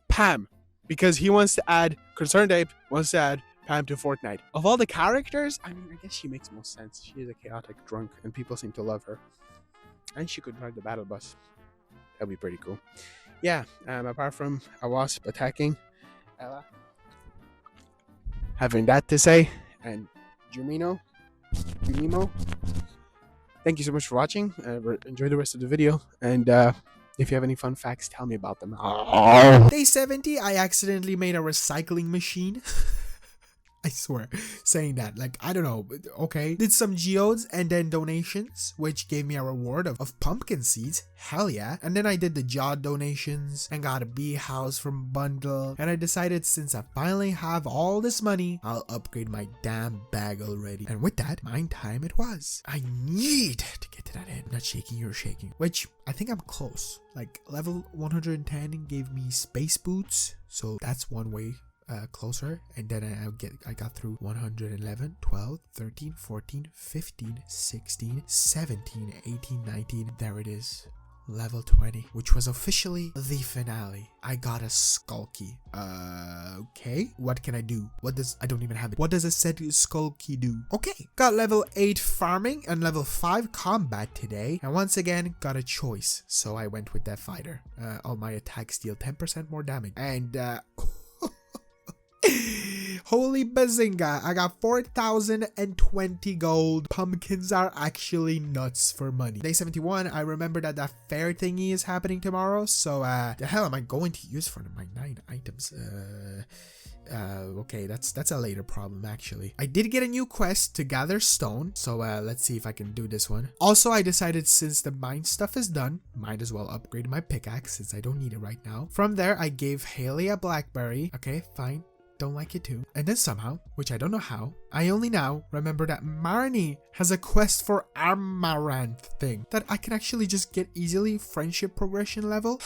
Pam. Because he wants to add... Concerned Ape wants to add Pam to Fortnite. Of all the characters, I mean, I guess she makes most sense. She is a chaotic drunk, and people seem to love her. And she could drive the battle bus. That'd be pretty cool. Yeah, apart from a wasp attacking Ella, having that to say, and Jumimo, thank you so much for watching. Enjoy the rest of the video, and if you have any fun facts, tell me about them. Day 70, I accidentally made a recycling machine. I swear, saying that, like, I don't know, okay. Did some geodes and then donations, which gave me a reward of pumpkin seeds. Hell yeah. And then I did the Jod donations and got a bee house from bundle. And I decided since I finally have all this money, I'll upgrade my damn bag already. And with that, mine time it was. I need to get to that end. Not shaking, you're shaking. Which I think I'm close. Like level 110 gave me space boots. So that's one way. Closer, and then I got through 111, 12, 13, 14, 15, 16, 17, 18, 19. There it is. Level 20, which was officially the finale. I got a skull key. Okay. What can I do? I don't even have it. What does a said skull key do? Okay. Got level 8 farming and level 5 combat today. And once again, got a choice. So I went with that fighter. All my attacks deal 10% more damage. And, holy bazinga, I got 4,020 gold. Pumpkins are actually nuts for money. Day 71, I remember that fair thingy is happening tomorrow. So, the hell am I going to use for my 9 items? Okay, that's a later problem actually. I did get a new quest to gather stone, so let's see if I can do this one. Also, I decided since the mine stuff is done, might as well upgrade my pickaxe since I don't need it right now. From there, I gave Haley a blackberry. Okay, fine. Don't like it too. And then somehow, which I don't know how, I only now remember that Marnie has a quest for Amaranth thing that I can actually just get easily friendship progression level.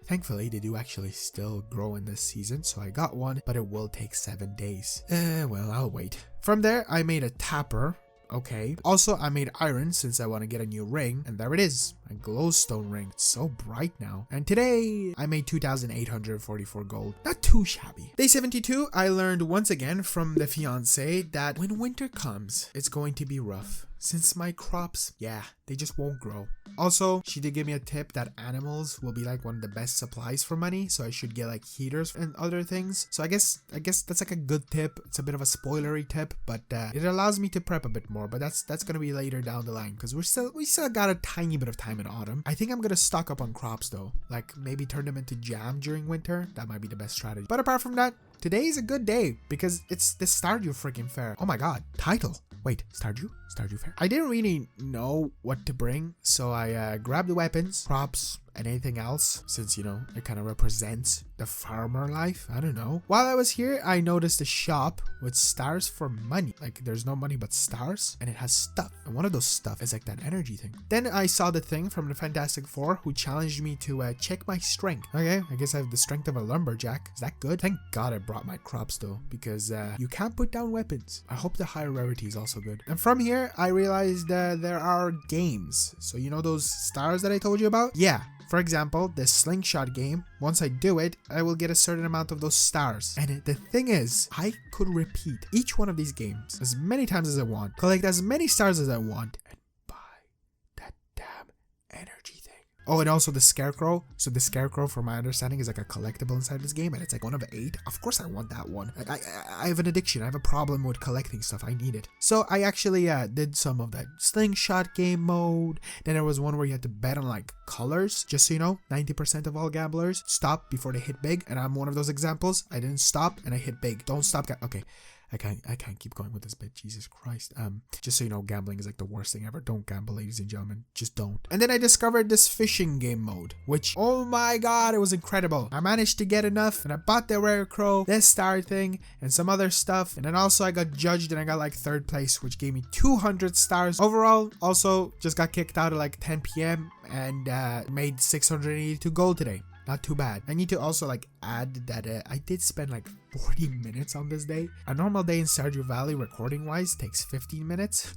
Thankfully, they do actually still grow in this season, so I got one, but it will take 7 days. Well, I'll wait. From there, I made a tapper. Okay. Also, I made iron since I want to get a new ring. And there it is. A glowstone ring. It's so bright now. And today, I made 2,844 gold. Not too shabby. Day 72, I learned once again from the fiance that when winter comes, it's going to be rough. Since my crops, yeah, they just won't grow. Also, she did give me a tip that animals will be like one of the best supplies for money, so I should get like heaters and other things. So I guess that's like a good tip. It's a bit of a spoilery tip, but it allows me to prep a bit more. But that's gonna be later down the line because we still got a tiny bit of time in autumn. I think I'm gonna stock up on crops though, like maybe turn them into jam during winter. That might be the best strategy. But apart from that, today is a good day because it's the Stardew freaking fair. Oh my god, title. Wait, Stardew Fair? I didn't really know what to bring, so I grabbed the weapons, props, and anything else, since, you know, it kind of represents the farmer life. I don't know. While I was here, I noticed a shop with stars for money. Like, there's no money but stars, and it has stuff. And one of those stuff is like that energy thing. Then I saw the thing from the Fantastic Four, who challenged me to check my strength. Okay, I guess I have the strength of a lumberjack. Is that good? Thank God I brought my crops, though, because you can't put down weapons. I hope the higher rarity is also good. And from here, I realized there are games. So, you know those stars that I told you about? Yeah. For example, this slingshot game, once I do it, I will get a certain amount of those stars. And the thing is, I could repeat each one of these games as many times as I want, collect as many stars as I want, and buy that damn energy thing. Oh, and also the scarecrow. So the scarecrow, from my understanding, is like a collectible inside this game, and it's like one of 8. Of course I want that one. I have an addiction. I have a problem with collecting stuff. I need it. So I actually did some of that slingshot game mode. Then there was one where you had to bet on like colors. Just so you know, 90% of all gamblers stop before they hit big, and I'm one of those examples. I didn't stop and I hit big. Don't stop. Okay. I can't keep going with this bit. Jesus Christ. Just so you know, gambling is like the worst thing ever. Don't gamble, ladies and gentlemen. Just don't. And then I discovered this fishing game mode, which, oh my god, it was incredible. I managed to get enough, and I bought the rare crow, this star thing, and some other stuff. And then also I got judged, and I got like 3rd place, which gave me 200 stars. Overall, also just got kicked out at like 10 p.m. and made 682 gold today. not too bad. I need to also like add that I did spend like 40 minutes on this day. A normal day in Stardew Valley recording wise takes 15 minutes.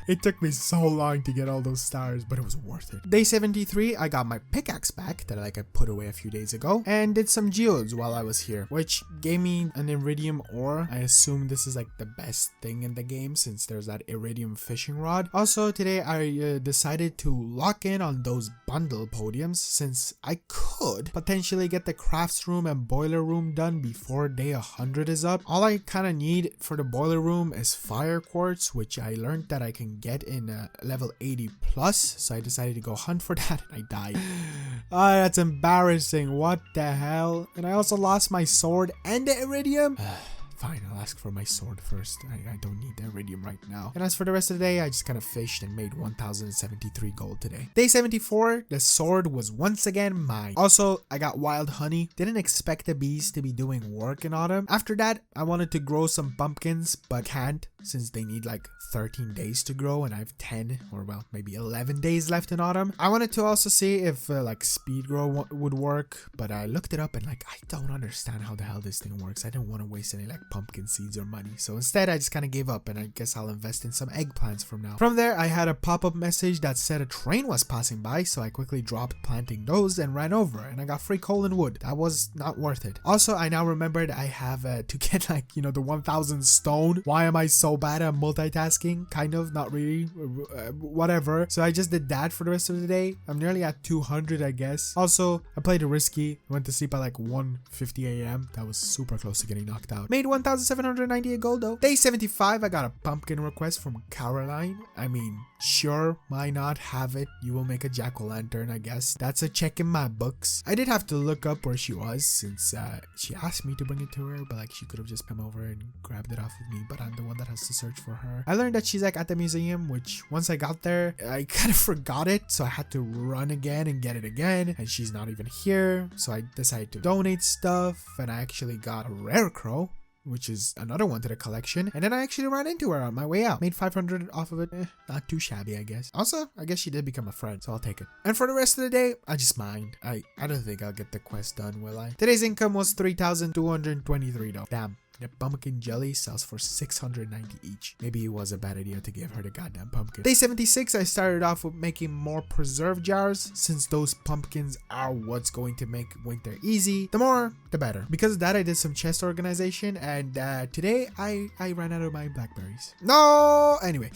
It took me so long to get all those stars, but it was worth it. Day 73, I got my pickaxe back that like I put away a few days ago and did some geodes while I was here, which gave me an iridium ore. I assume this is like the best thing in the game since there's that iridium fishing rod. Also today I decided to lock in on those bundle podiums since I could potentially get the crafts room and boiler room done before day 100 is up. All I kind of need for the boiler room is fire quartz, which I learned that I can get in level 80 plus, so I decided to go hunt for that and I died. Oh, that's embarrassing. What the hell? And I also lost my sword and the iridium. Fine, I'll ask for my sword first. I don't need the iridium right now. And as for the rest of the day, I just kind of fished and made 1073 gold today. Day 74, the sword was once again mine. Also, I got wild honey. Didn't expect the bees to be doing work in autumn. After that, I wanted to grow some pumpkins, but can't since they need like 13 days to grow and I have 10 or well, maybe 11 days left in autumn. I wanted to also see if like speed grow would work, but I looked it up and like I don't understand how the hell this thing works. I didn't want to waste any like pumpkin seeds or money, so instead I just kind of gave up and I guess I'll invest in some eggplants from now. From there I had a pop-up message that said a train was passing by, so I quickly dropped planting those and ran over and I got free coal and wood. That was not worth it. Also, I now remembered I have to get like, you know, the 1000 stone. Why am I so bad at multitasking? Kind of, not really, whatever. So I just did that for the rest of the day. I'm nearly at 200, I guess. Also, I played it risky. I went to sleep at like 1:50 a.m. That was super close to getting knocked out. Made 1798 gold though. Day 75, I got a pumpkin request from Caroline. I mean, sure, why not? Have it. You will make a jack-o'-lantern, I guess. That's a check in my books. I did have to look up where she was since she asked me to bring it to her, but like she could have just come over and grabbed it off of me, but I'm the one that has to search for her. I learned that she's like at the museum, which once I got there, I kind of forgot it, so I had to run again and get it again, and she's not even here, so I decided to donate stuff, and I actually got a rare crow, which is another one to the collection. And then I actually ran into her on my way out. Made 500 off of it. Not too shabby, I guess. Also, I guess she did become a friend, so I'll take it. And for the rest of the day, I just mined. I don't think I'll get the quest done, will I? Today's income was 3,223 though. Damn. The pumpkin jelly sells for 690 each. Maybe it was a bad idea to give her the goddamn pumpkin. Day 76, I started off with making more preserve jars since those pumpkins are what's going to make winter easy. The more, the better. Because of that, I did some chest organization and today I ran out of my blackberries. No! Anyway,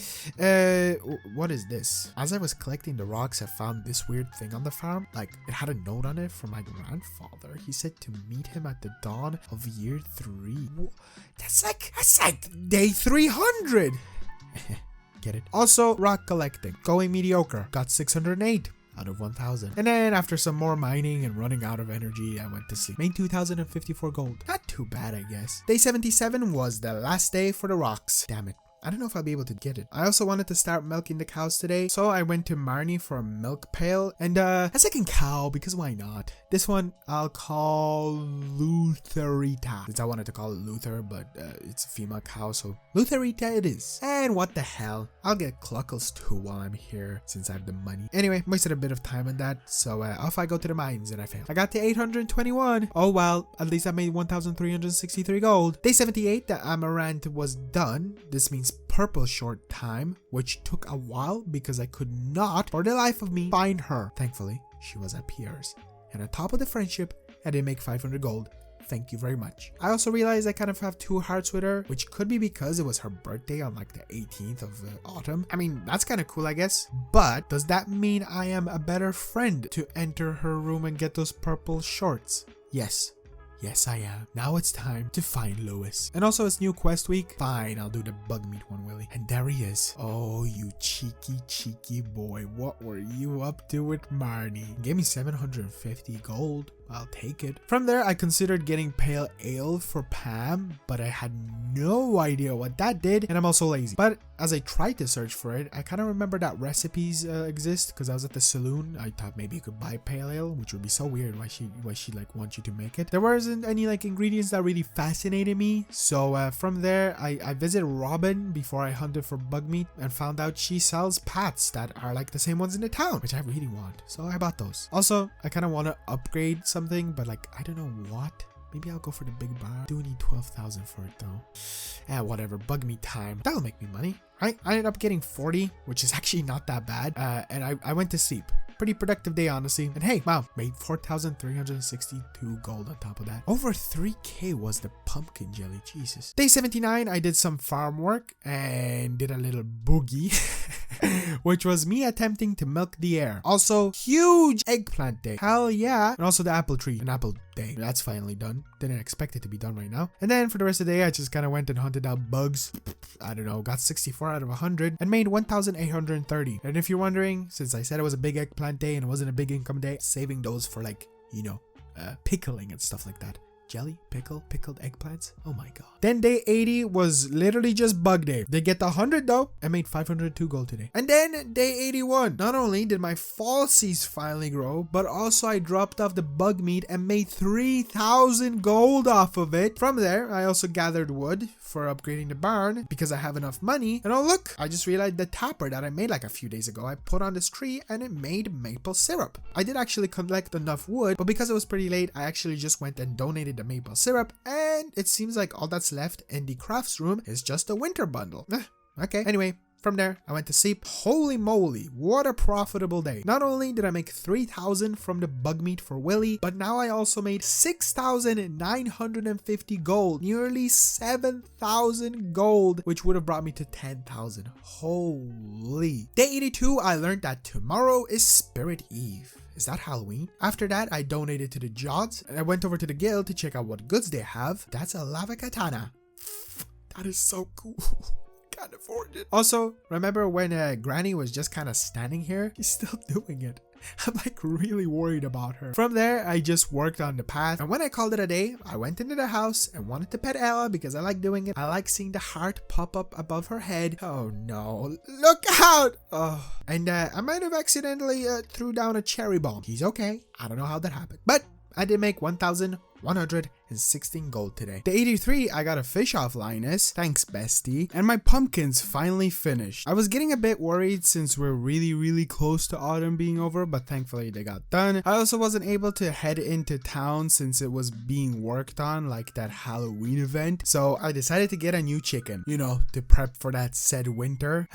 what is this? As I was collecting the rocks, I found this weird thing on the farm. Like, it had a note on it from my grandfather. He said to meet him at the dawn of year 3. That's like day 300. Get it? Also, rock collecting. Going mediocre. Got 608 out of 1000. And then after some more mining and running out of energy, I went to sleep. Made 2054 gold. Not too bad, I guess. Day 77 was the last day for the rocks. Damn it. I don't know if I'll be able to get it. I also wanted to start milking the cows today, so I went to Marnie for a milk pail and a second cow because why not? This one I'll call Lutherita. Since I wanted to call it Luther, but it's a female cow, so Lutherita it is. And what the hell? I'll get Cluckles too while I'm here since I have the money. Anyway, wasted a bit of time on that, so off I go to the mines and I failed. I got to 821. Oh well, at least I made 1,363 gold. Day 78, the amaranth was done. This means purple short time, which took a while because I could not for the life of me find her. Thankfully, she was at Pierre's. And on top of the friendship, I did make 500 gold. Thank you very much. I also realized I kind of have 2 hearts with her, which could be because it was her birthday on like the 18th of autumn. I mean, that's kind of cool, I guess. But does that mean I am a better friend to enter her room and get those purple shorts? Yes. Yes, I am. Now it's time to find Lewis. And also it's new quest week. Fine, I'll do the bug meat one, Willie. And there he is. Oh, you cheeky boy. What were you up to with Marnie? Gave me 750 gold. I'll take it. From there, I considered getting pale ale for Pam, but I had no idea what that did, and I'm also lazy. But as I tried to search for it, I kind of remember that recipes exist because I was at the saloon. I thought maybe you could buy pale ale, which would be so weird. Why she like want you to make it? There was wasn't any like ingredients that really fascinated me. So from there, I visited Robin before I hunted for bug meat and found out she sells pats that are like the same ones in the town, which I really want. So I bought those. Also, I kind of want to upgrade something, but like, I don't know what. Maybe I'll go for the big bar. Do need 12,000 for it though. Whatever, bug meat time. That'll make me money, right? I ended up getting 40, which is actually not that bad. And I went to sleep. Pretty productive day, honestly. And hey, wow, made 4,362 gold on top of that. Over 3k was the pumpkin jelly, Jesus. Day 79, I did some farm work and did a little boogie, which was me attempting to milk the air. Also, huge eggplant day. Hell yeah. And also the apple tree, an apple day. That's finally done. Didn't expect it to be done right now. And then for the rest of the day, I just kind of went and hunted out bugs. I don't know, got 64 out of 100 and made 1,830. And if you're wondering, since I said it was a big eggplant day and it wasn't a big income day, saving those for like, you know, pickling and stuff like that. Jelly, pickled eggplants. Oh my god. Then day 80 was literally just bug day. They get the 100 though. I made 502 gold today. And then day 81. Not only did my falsies finally grow, but also I dropped off the bug meat and made 3,000 gold off of it. From there, I also gathered wood for upgrading the barn because I have enough money. And oh look, I just realized the tapper that I made like a few days ago, I put on this tree and it made maple syrup. I did actually collect enough wood, but because it was pretty late, I actually just went and donated the maple syrup, and it seems like all that's left in the crafts room is just a winter bundle. Okay, anyway, from there I went to sleep. Holy moly, what a profitable day. Not only did I make 3,000 from the bug meat for Willy, but now I also made 6,950 gold, nearly 7,000 gold, which would have brought me to 10,000. Holy. Day 82, I learned that tomorrow is Spirit Eve. Is that Halloween? After that, I donated to the Jods and I went over to the guild to check out what goods they have. That's a lava katana. That is so cool. Can't afford it. Also, remember when Granny was just kind of standing here? He's still doing it. I'm like really worried about her. From there, I just worked on the path. And when I called it a day, I went into the house and wanted to pet Ella because I like doing it. I like seeing the heart pop up above her head. Oh no, look out. Oh. And I might have accidentally threw down a cherry bomb. He's okay. I don't know how that happened. But I did make 1,116 gold today. Day 83, I got a fish off Linus. Thanks, bestie. And my pumpkins finally finished. I was getting a bit worried since we're really close to autumn being over, but thankfully they got done. I also wasn't able to head into town since it was being worked on, like that Halloween event. So I decided to get a new chicken, you know, to prep for that said winter.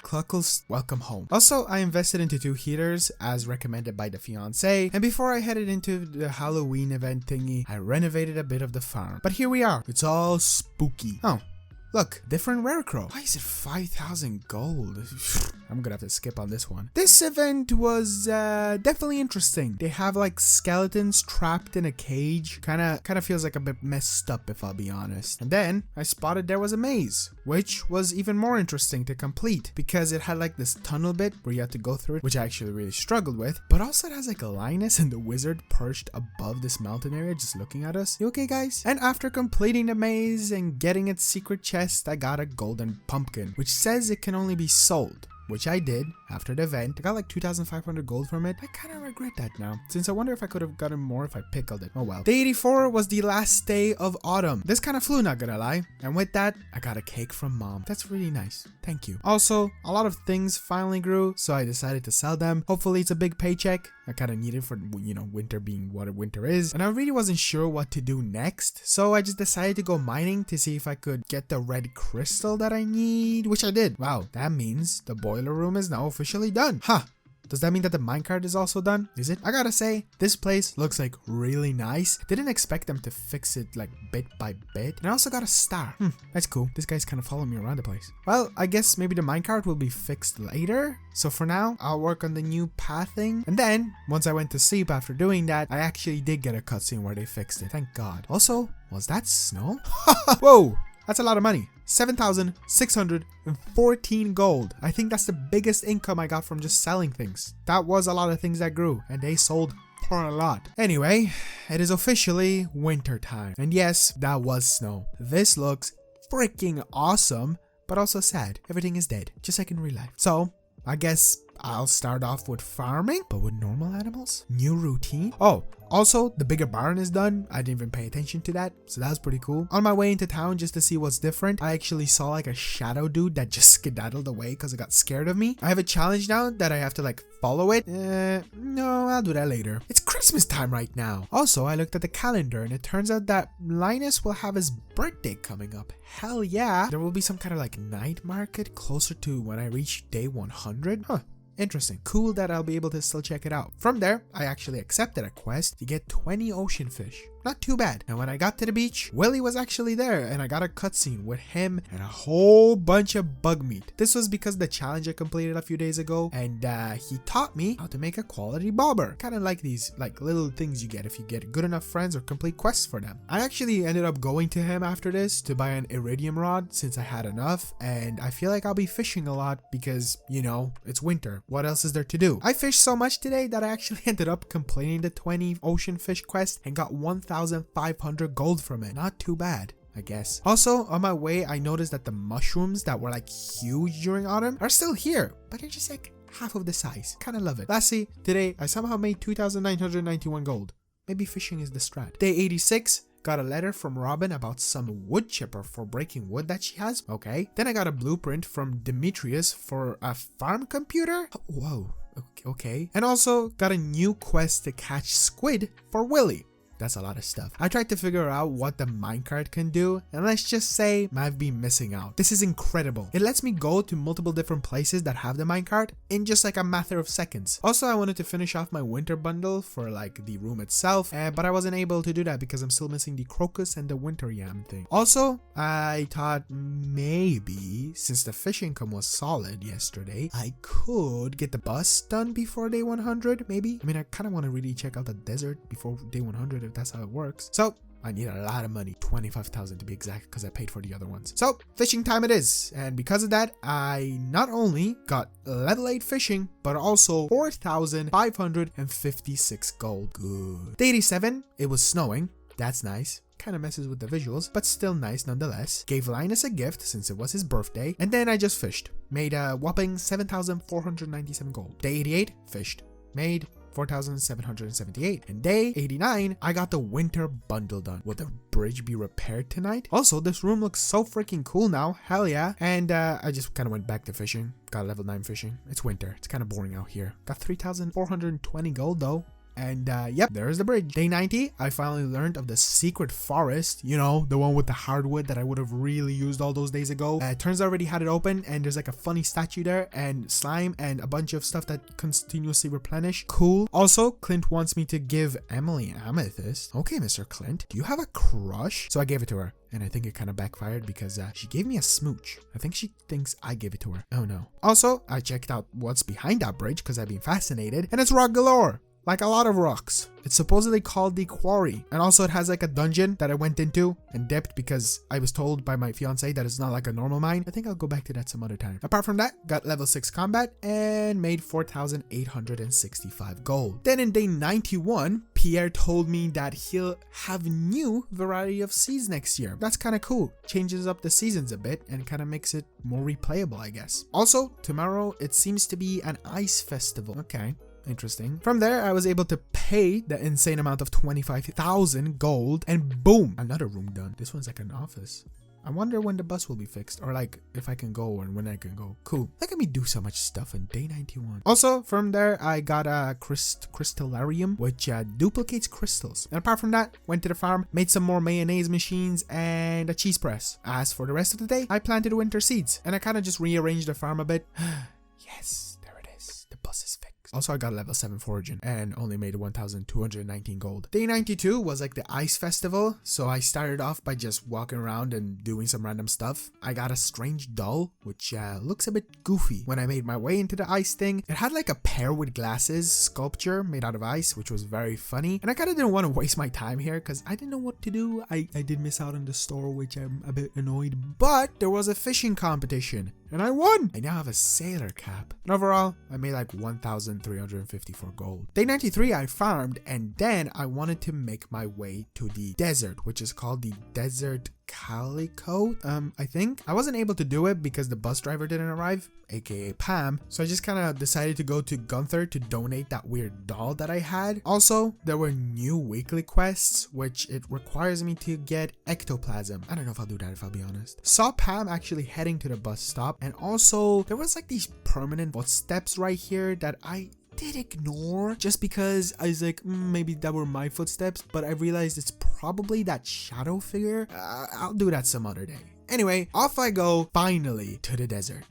Cluckles, welcome home. Also, I invested into 2 heaters as recommended by the fiance. And before I headed into the Halloween event thingy, I renovated a bit of the farm. But here we are. It's all spooky. Oh, look, different rarecrow. Why is it 5,000 gold? I'm gonna have to skip on this one. This event was definitely interesting. They have like skeletons trapped in a cage. Kind of feels like a bit messed up if I'll be honest. And then I spotted there was a maze, which was even more interesting to complete because it had like this tunnel bit where you had to go through it, which I actually really struggled with. But also it has like a Linus and the wizard perched above this mountain area just looking at us. You okay, guys? And after completing the maze and getting its secret chest, I got a golden pumpkin, which says it can only be sold, which I did after the event. I got like 2,500 gold from it. I kind of regret that now, since I wonder if I could have gotten more if I pickled it. Oh well. Day 84 was the last day of autumn. This kind of flew, not gonna lie. And with that, I got a cake from mom. That's really nice. Thank you. Also, a lot of things finally grew, so I decided to sell them. Hopefully it's a big paycheck. I kind of need it for, you know, winter being what winter is. And I really wasn't sure what to do next, so I just decided to go mining to see if I could get the red crystal that I need, which I did. Wow, that means the boiler room is now officially done. Huh. Does that mean that the minecart is also done? Is it? I gotta say, this place looks like really nice. Didn't expect them to fix it like bit by bit. And I also got a star. That's cool. This guy's kind of following me around the place. Well, I guess maybe the minecart will be fixed later. So for now, I'll work on the new pathing. And then, once I went to sleep after doing that, I actually did get a cutscene where they fixed it. Thank God. Also, was that snow? Whoa! That's a lot of money. 7,614 gold. I think that's the biggest income I got from just selling things. That was a lot of things that grew, and they sold for a lot. Anyway, it is officially winter time. And yes, that was snow. This looks freaking awesome, but also sad. Everything is dead, just like in real life. So, I guess I'll start off with farming, but with normal animals. New routine. Oh, also, the bigger barn is done. I didn't even pay attention to that, so that was pretty cool. On my way into town just to see what's different, I actually saw like a shadow dude that just skedaddled away because it got scared of me. I have a challenge now that I have to like follow it. No, I'll do that later. It's Christmas time right now. Also, I looked at the calendar and it turns out that Linus will have his birthday coming up. Hell yeah. There will be some kind of like night market closer to when I reach day 100. Huh. Interesting. Cool that I'll be able to still check it out. From there, I actually accepted a quest to get 20 ocean fish. Not too bad. And when I got to the beach, Willie was actually there and I got a cutscene with him and a whole bunch of bug meat. This was because the challenge I completed a few days ago and he taught me how to make a quality bobber. Kind of like these like little things you get if you get good enough friends or complete quests for them. I actually ended up going to him after this to buy an iridium rod since I had enough, and I feel like I'll be fishing a lot because, you know, it's winter. What else is there to do? I fished so much today that I actually ended up completing the 20 ocean fish quest and got 1,500 gold from it. Not too bad, I guess. Also, on my way, I noticed that the mushrooms that were like huge during autumn are still here, but they're just like half of the size. Kind of love it. Lastly, today I somehow made 2,991 gold. Maybe fishing is the strat. Day 86. Got a letter from Robin about some wood chipper for breaking wood that she has. Okay. Then I got a blueprint from Demetrius for a farm computer. Whoa. Okay. And also got a new quest to catch squid for Willie. That's a lot of stuff. I tried to figure out what the minecart can do, and let's just say I've been missing out. This is incredible. It lets me go to multiple different places that have the minecart in just like a matter of seconds. Also, I wanted to finish off my winter bundle for like the room itself, but I wasn't able to do that because I'm still missing the crocus and the winter yam thing. Also, I thought maybe since the fish income was solid yesterday, I could get the bus done before day 100, maybe. I mean, I kind of want to really check out the desert before day 100 if that's how it works. So I need a lot of money, 25,000 to be exact, because I paid for the other ones. So fishing time it is, and because of that I not only got level 8 fishing but also 4,556 gold. Good. Day 87, it was snowing. That's nice. Kind of messes with the visuals, but still nice nonetheless. Gave Linus a gift since it was his birthday, and then I just fished. Made a whopping 7,497 gold. Day 88, fished. Made 4,778. And day 89, I got the winter bundle done. Will the bridge be repaired tonight? Also, this room looks so freaking cool now. Hell yeah. And I just kind of went back to fishing. Got level 9 fishing. It's winter. It's kind of boring out here. Got 3,420 gold though. And yep, there's the bridge. Day 90, I finally learned of the secret forest, you know, the one with the hardwood that I would have really used all those days ago. Turns out I already had it open, and there's like a funny statue there and slime and a bunch of stuff that continuously replenish. Cool. Also, Clint wants me to give Emily amethyst. Okay, Mr. Clint, do you have a crush? So I gave it to her. And I think it kind of backfired because she gave me a smooch. I think she thinks I gave it to her. Oh no. Also, I checked out what's behind that bridge because I've been fascinated, and it's rock galore. Like a lot of rocks. It's supposedly called the quarry, and also it has like a dungeon that I went into and dipped because I was told by my fiance that it's not like a normal mine. I think I'll go back to that some other time. Apart from that, got level 6 combat and made 4,865 gold. Then in day 91, Pierre told me that he'll have new variety of seeds next year. That's kind of cool. Changes up the seasons a bit and kind of makes it more replayable, I guess. Also, tomorrow it seems to be an ice festival. Okay. Interesting. From there, I was able to pay the insane amount of 25,000 gold, and boom, another room done. This one's like an office. I wonder when the bus will be fixed, or like if I can go and when I can go. Cool. Look at me do so much stuff in day 91. Also, from there, I got a crystallarium, which duplicates crystals. And apart from that, went to the farm, made some more mayonnaise machines and a cheese press. As for the rest of the day, I planted winter seeds, and I kind of just rearranged the farm a bit. Yes, there it is. The bus is fixed. Also, I got level 7 foraging and only made 1,219 gold. Day 92 was like the ice festival, so I started off by just walking around and doing some random stuff. I got a strange doll, which looks a bit goofy. When I made my way into the ice thing, it had like a pear with glasses sculpture made out of ice, which was very funny. And I kind of didn't want to waste my time here because I didn't know what to do. I did miss out on the store, which I'm a bit annoyed. But there was a fishing competition, and I won! I now have a sailor cap. And overall, I made like 1,354 gold. Day 93, I farmed, and then I wanted to make my way to the desert, which is called the Desert Calico, I think. I wasn't able to do it because the bus driver didn't arrive, aka Pam. So I just kind of decided to go to Gunther to donate that weird doll that I had. Also, there were new weekly quests, which it requires me to get ectoplasm. I don't know if I'll do that, if I'll be honest. Saw Pam actually heading to the bus stop, and also there was like these permanent footsteps right here that I did ignore just because I was like, maybe that were my footsteps, but I realized it's probably that shadow figure. I'll do that some other day. Anyway, off I go finally to the desert.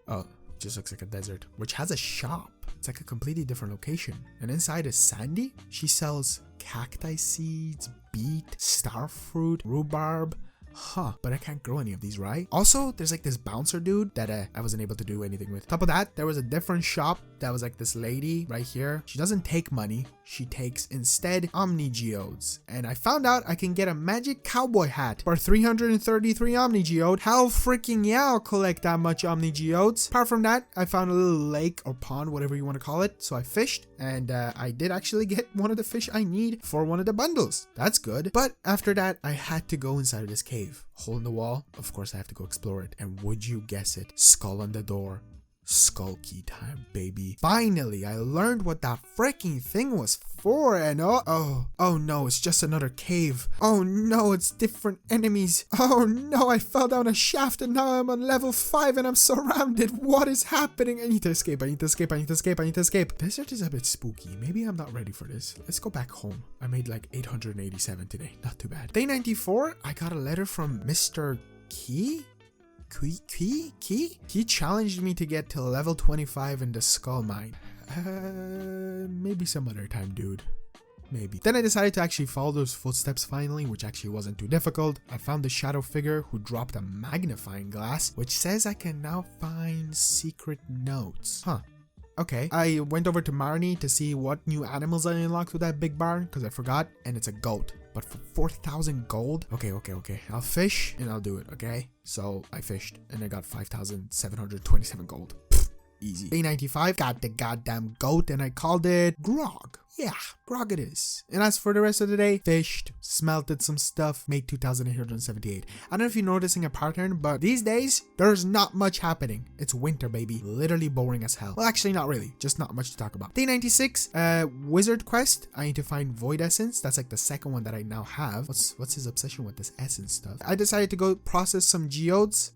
Oh, just looks like a desert, which has a shop. It's like a completely different location. And inside is Sandy. She sells cacti seeds, beet, star fruit, rhubarb. Huh, but I can't grow any of these, right? Also, there's like this bouncer dude that I wasn't able to do anything with. Top of that, there was a different shop that was like this lady right here. She doesn't take money. She takes instead Omni Geodes. And I found out I can get a magic cowboy hat for 333 Omni Geode. Hell freaking yeah, I'll collect that much Omni Geodes. Apart from that, I found a little lake or pond, whatever you want to call it. So I fished, and I did actually get one of the fish I need for one of the bundles. That's good. But after that, I had to go inside of this cave. Hole in the wall, of course I have to go explore it. And would you guess it, skull on the door. Skull key time, baby. Finally, I learned what that freaking thing was for, and oh no, it's just another cave. Oh no, it's different enemies. Oh no, I fell down a shaft and now I'm on level 5 and I'm surrounded. What is happening? I need to escape, I need to escape, I need to escape, I need to escape. Desert is a bit spooky. Maybe I'm not ready for this. Let's go back home. I made like 887 today. Not too bad. Day 94, I got a letter from Mr. Key? He challenged me to get to level 25 in the skull mine. Maybe some other time, dude. Maybe. Then I decided to actually follow those footsteps finally, which actually wasn't too difficult. I found the shadow figure who dropped a magnifying glass, which says I can now find secret notes. Huh. Okay. I went over to Marnie to see what new animals I unlocked with that big barn, because I forgot, and it's a goat. But for 4,000 gold? Okay. I'll fish and I'll do it, okay? So I fished and I got 5,727 gold. Pfft, easy. Day 95, got the goddamn goat and I called it Grog. Yeah, Grog it is. And as for the rest of the day, fished, smelted some stuff, made 2,878. I don't know if you're noticing a pattern, but these days, there's not much happening. It's winter, baby. Literally boring as hell. Well, actually, not really. Just not much to talk about. Day 96, wizard quest. I need to find void essence. That's like the second one that I now have. What's his obsession with this essence stuff? I decided to go process some geodes.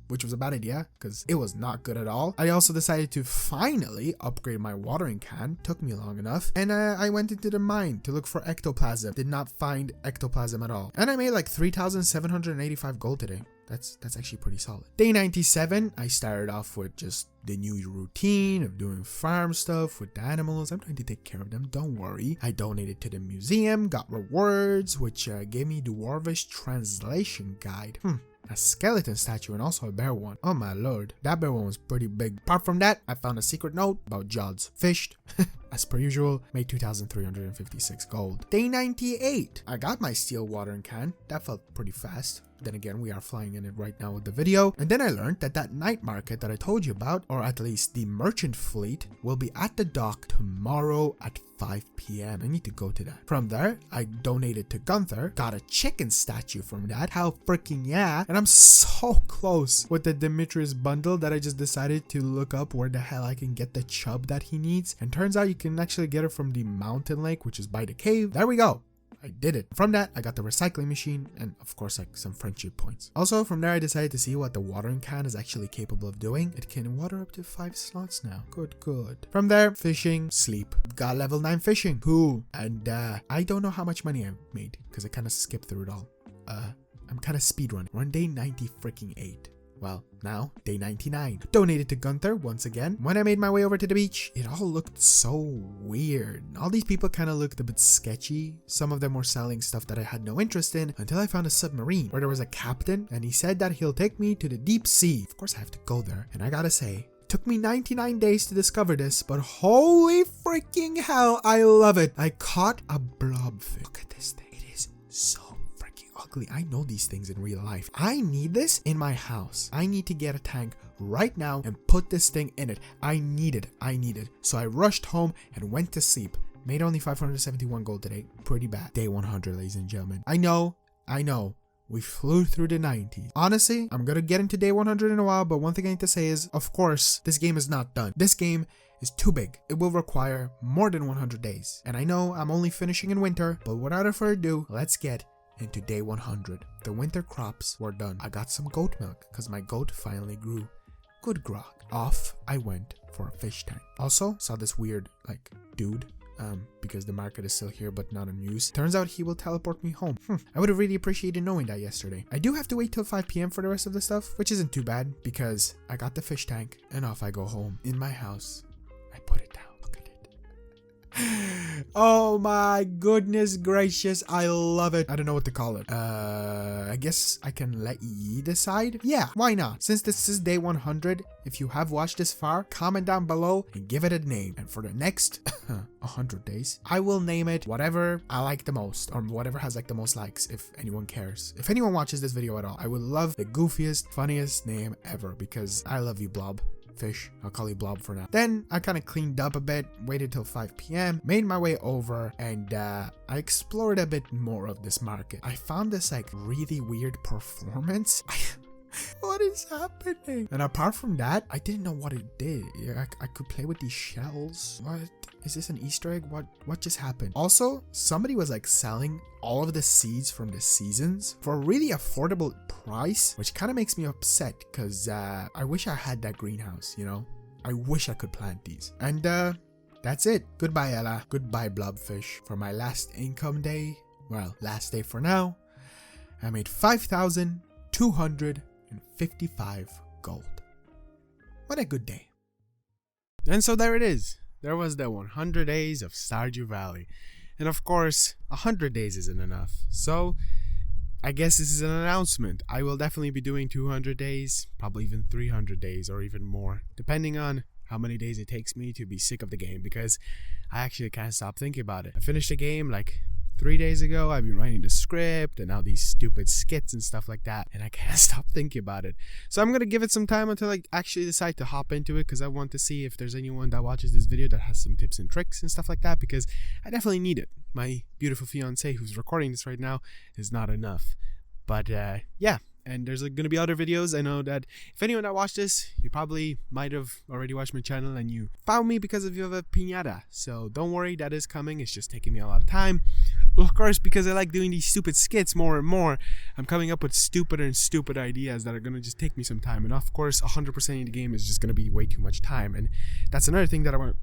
Which was a bad idea because it was not good at all. I also decided to finally upgrade my watering can. Took me long enough. And I went into the mine to look for ectoplasm. Did not find ectoplasm at all. And I made like 3,785 gold today. That's actually pretty solid. Day 97, I started off with just the new routine of doing farm stuff with the animals. I'm trying to take care of them, don't worry. I donated to the museum, got rewards, which gave me Dwarvish translation guide. A skeleton statue and also a bear one. Oh my lord, that bear one was pretty big. Apart from that, I found a secret note about Jods. Fished, as per usual, made 2,356 gold. Day 98, I got my steel watering can. That felt pretty fast. Then again, we are flying in it right now with the video. And then I learned that that night market that I told you about, or at least the merchant fleet, will be at the dock tomorrow at 5 p.m. I need to go to that. From there, I donated to Gunther, got a chicken statue from that. How freaking yeah. And I'm so close with the Demetrius bundle that I just decided to look up where the hell I can get the chub that he needs. And turns out you can actually get it from the mountain lake, which is by the cave. There we go. I did it. From that, I got the recycling machine and of course like some friendship points. Also from there, I decided to see what the watering can is actually capable of doing. It can water up to 5 slots now. Good. From there, fishing, sleep. Got level 9 fishing. Cool. And I don't know how much money I made because I kind of skipped through it all. I'm kind of speedrunning. We're on day 90 freaking 8. Well, now, day 99. Donated to Gunther once again. When I made my way over to the beach, it all looked so weird. All these people kind of looked a bit sketchy. Some of them were selling stuff that I had no interest in until I found a submarine where there was a captain and he said that he'll take me to the deep sea. Of course, I have to go there. And I gotta say, it took me 99 days to discover this, but holy freaking hell, I love it. I caught a blobfish. Look at this thing. It is so ugly. I know these things in real life. I need this in my house. I need to get a tank right now and put this thing in it. I need it. So I rushed home and went to sleep. Made only 571 gold today. Pretty bad. Day 100, ladies and gentlemen. I know I know. We flew through the 90s. Honestly, I'm gonna get into day 100 in a while, but one thing I need to say is, of course, this game is not done. This game is too big. It will require more than 100 days. And I know I'm only finishing in winter, but without further ado, let's get into day 100. The winter crops were done. I got some goat milk because my goat finally grew good grog. Off I went for a fish tank. Also, saw this weird, dude. Because the market is still here but not in use. Turns out he will teleport me home. I would have really appreciated knowing that yesterday. I do have to wait till 5 p.m. for the rest of the stuff, which isn't too bad because I got the fish tank and off I go home. In my house, I put it down. Look at it. Oh my goodness gracious, I love it. I don't know what to call it. I guess I can let ye decide. Yeah, why not? Since this is day 100, if you have watched this far, comment down below and give it a name. And for the next 100 days, I will name it whatever I like the most, or whatever has the most likes, if anyone cares. If anyone watches this video at all, I would love the goofiest, funniest name ever, because I love you, Blob. Fish, I'll call you Blob for now. Then I kind of cleaned up a bit, waited till 5 p.m, made my way over, and I explored a bit more of this market. I found this really weird performance. What is happening? And apart from that, I didn't know what it did. I could play with these shells. What? Is this an Easter egg? What just happened? Also, somebody was selling all of the seeds from the seasons for a really affordable price, which kind of makes me upset because I wish I had that greenhouse, you know? I wish I could plant these. And that's it. Goodbye, Ella. Goodbye, Blobfish. For my last income day, well, last day for now, I made 5,255 gold. What a good day. And so there it is. There was the 100 days of Stardew Valley. And of course, 100 days isn't enough. So, I guess this is an announcement. I will definitely be doing 200 days, probably even 300 days or even more, depending on how many days it takes me to be sick of the game, because I actually can't stop thinking about it. I finished the game 3 days ago. I've been writing the script and now these stupid skits and stuff like that, and I can't stop thinking about it. So I'm gonna give it some time until I actually decide to hop into it, because I want to see if there's anyone that watches this video that has some tips and tricks and stuff like that, because I definitely need it. My beautiful fiance who's recording this right now is not enough. But yeah, and there's gonna be other videos. I know that if anyone that watched this, you probably might have already watched my channel and you found me because of a piñata. So don't worry, that is coming. It's just taking me a lot of time. Well, of course, because I like doing these stupid skits more and more, I'm coming up with stupider and stupid ideas that are gonna just take me some time. And of course, 100% of the game is just gonna be way too much time. And that's another thing that I want.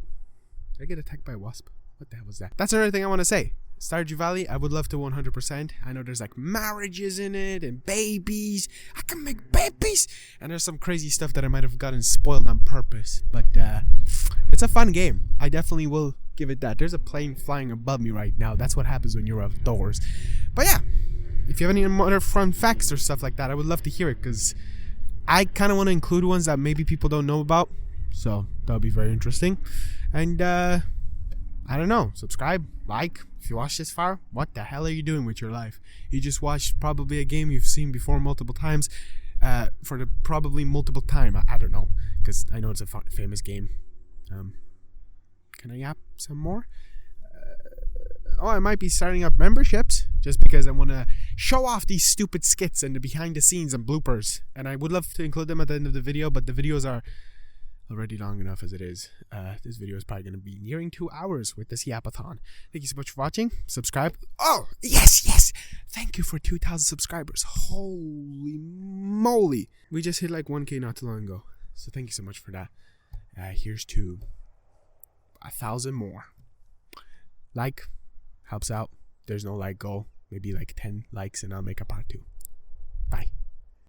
Did I get attacked by a wasp? What the hell was that? That's another thing I want to say. Stardew Valley, I would love to 100%. I know there's marriages in it and babies. I can make babies. And there's some crazy stuff that I might have gotten spoiled on purpose. But it's a fun game. I definitely will give it that. There's a plane flying above me right now. That's what happens when you're outdoors. But yeah, if you have any other fun facts or stuff like that, I would love to hear it, because I kind of want to include ones that maybe people don't know about. So that would be very interesting. And I don't know, subscribe, like. If you watched this far, what the hell are you doing with your life? You just watched probably a game you've seen before multiple times, for the probably multiple time. I don't know, because I know it's a famous game. Can I yap some more? I might be starting up memberships just because I want to show off these stupid skits and the behind the scenes and bloopers. And I would love to include them at the end of the video, but the videos are already long enough as it is. This video is probably going to be nearing 2 hours with this yapathon. Thank you so much for watching. Subscribe. Oh, yes. Thank you for 2,000 subscribers. Holy moly. We just hit 1K not too long ago. So thank you so much for that. Here's to 1,000 more. Like helps out. There's no like goal. Maybe 10 likes and I'll make a part 2.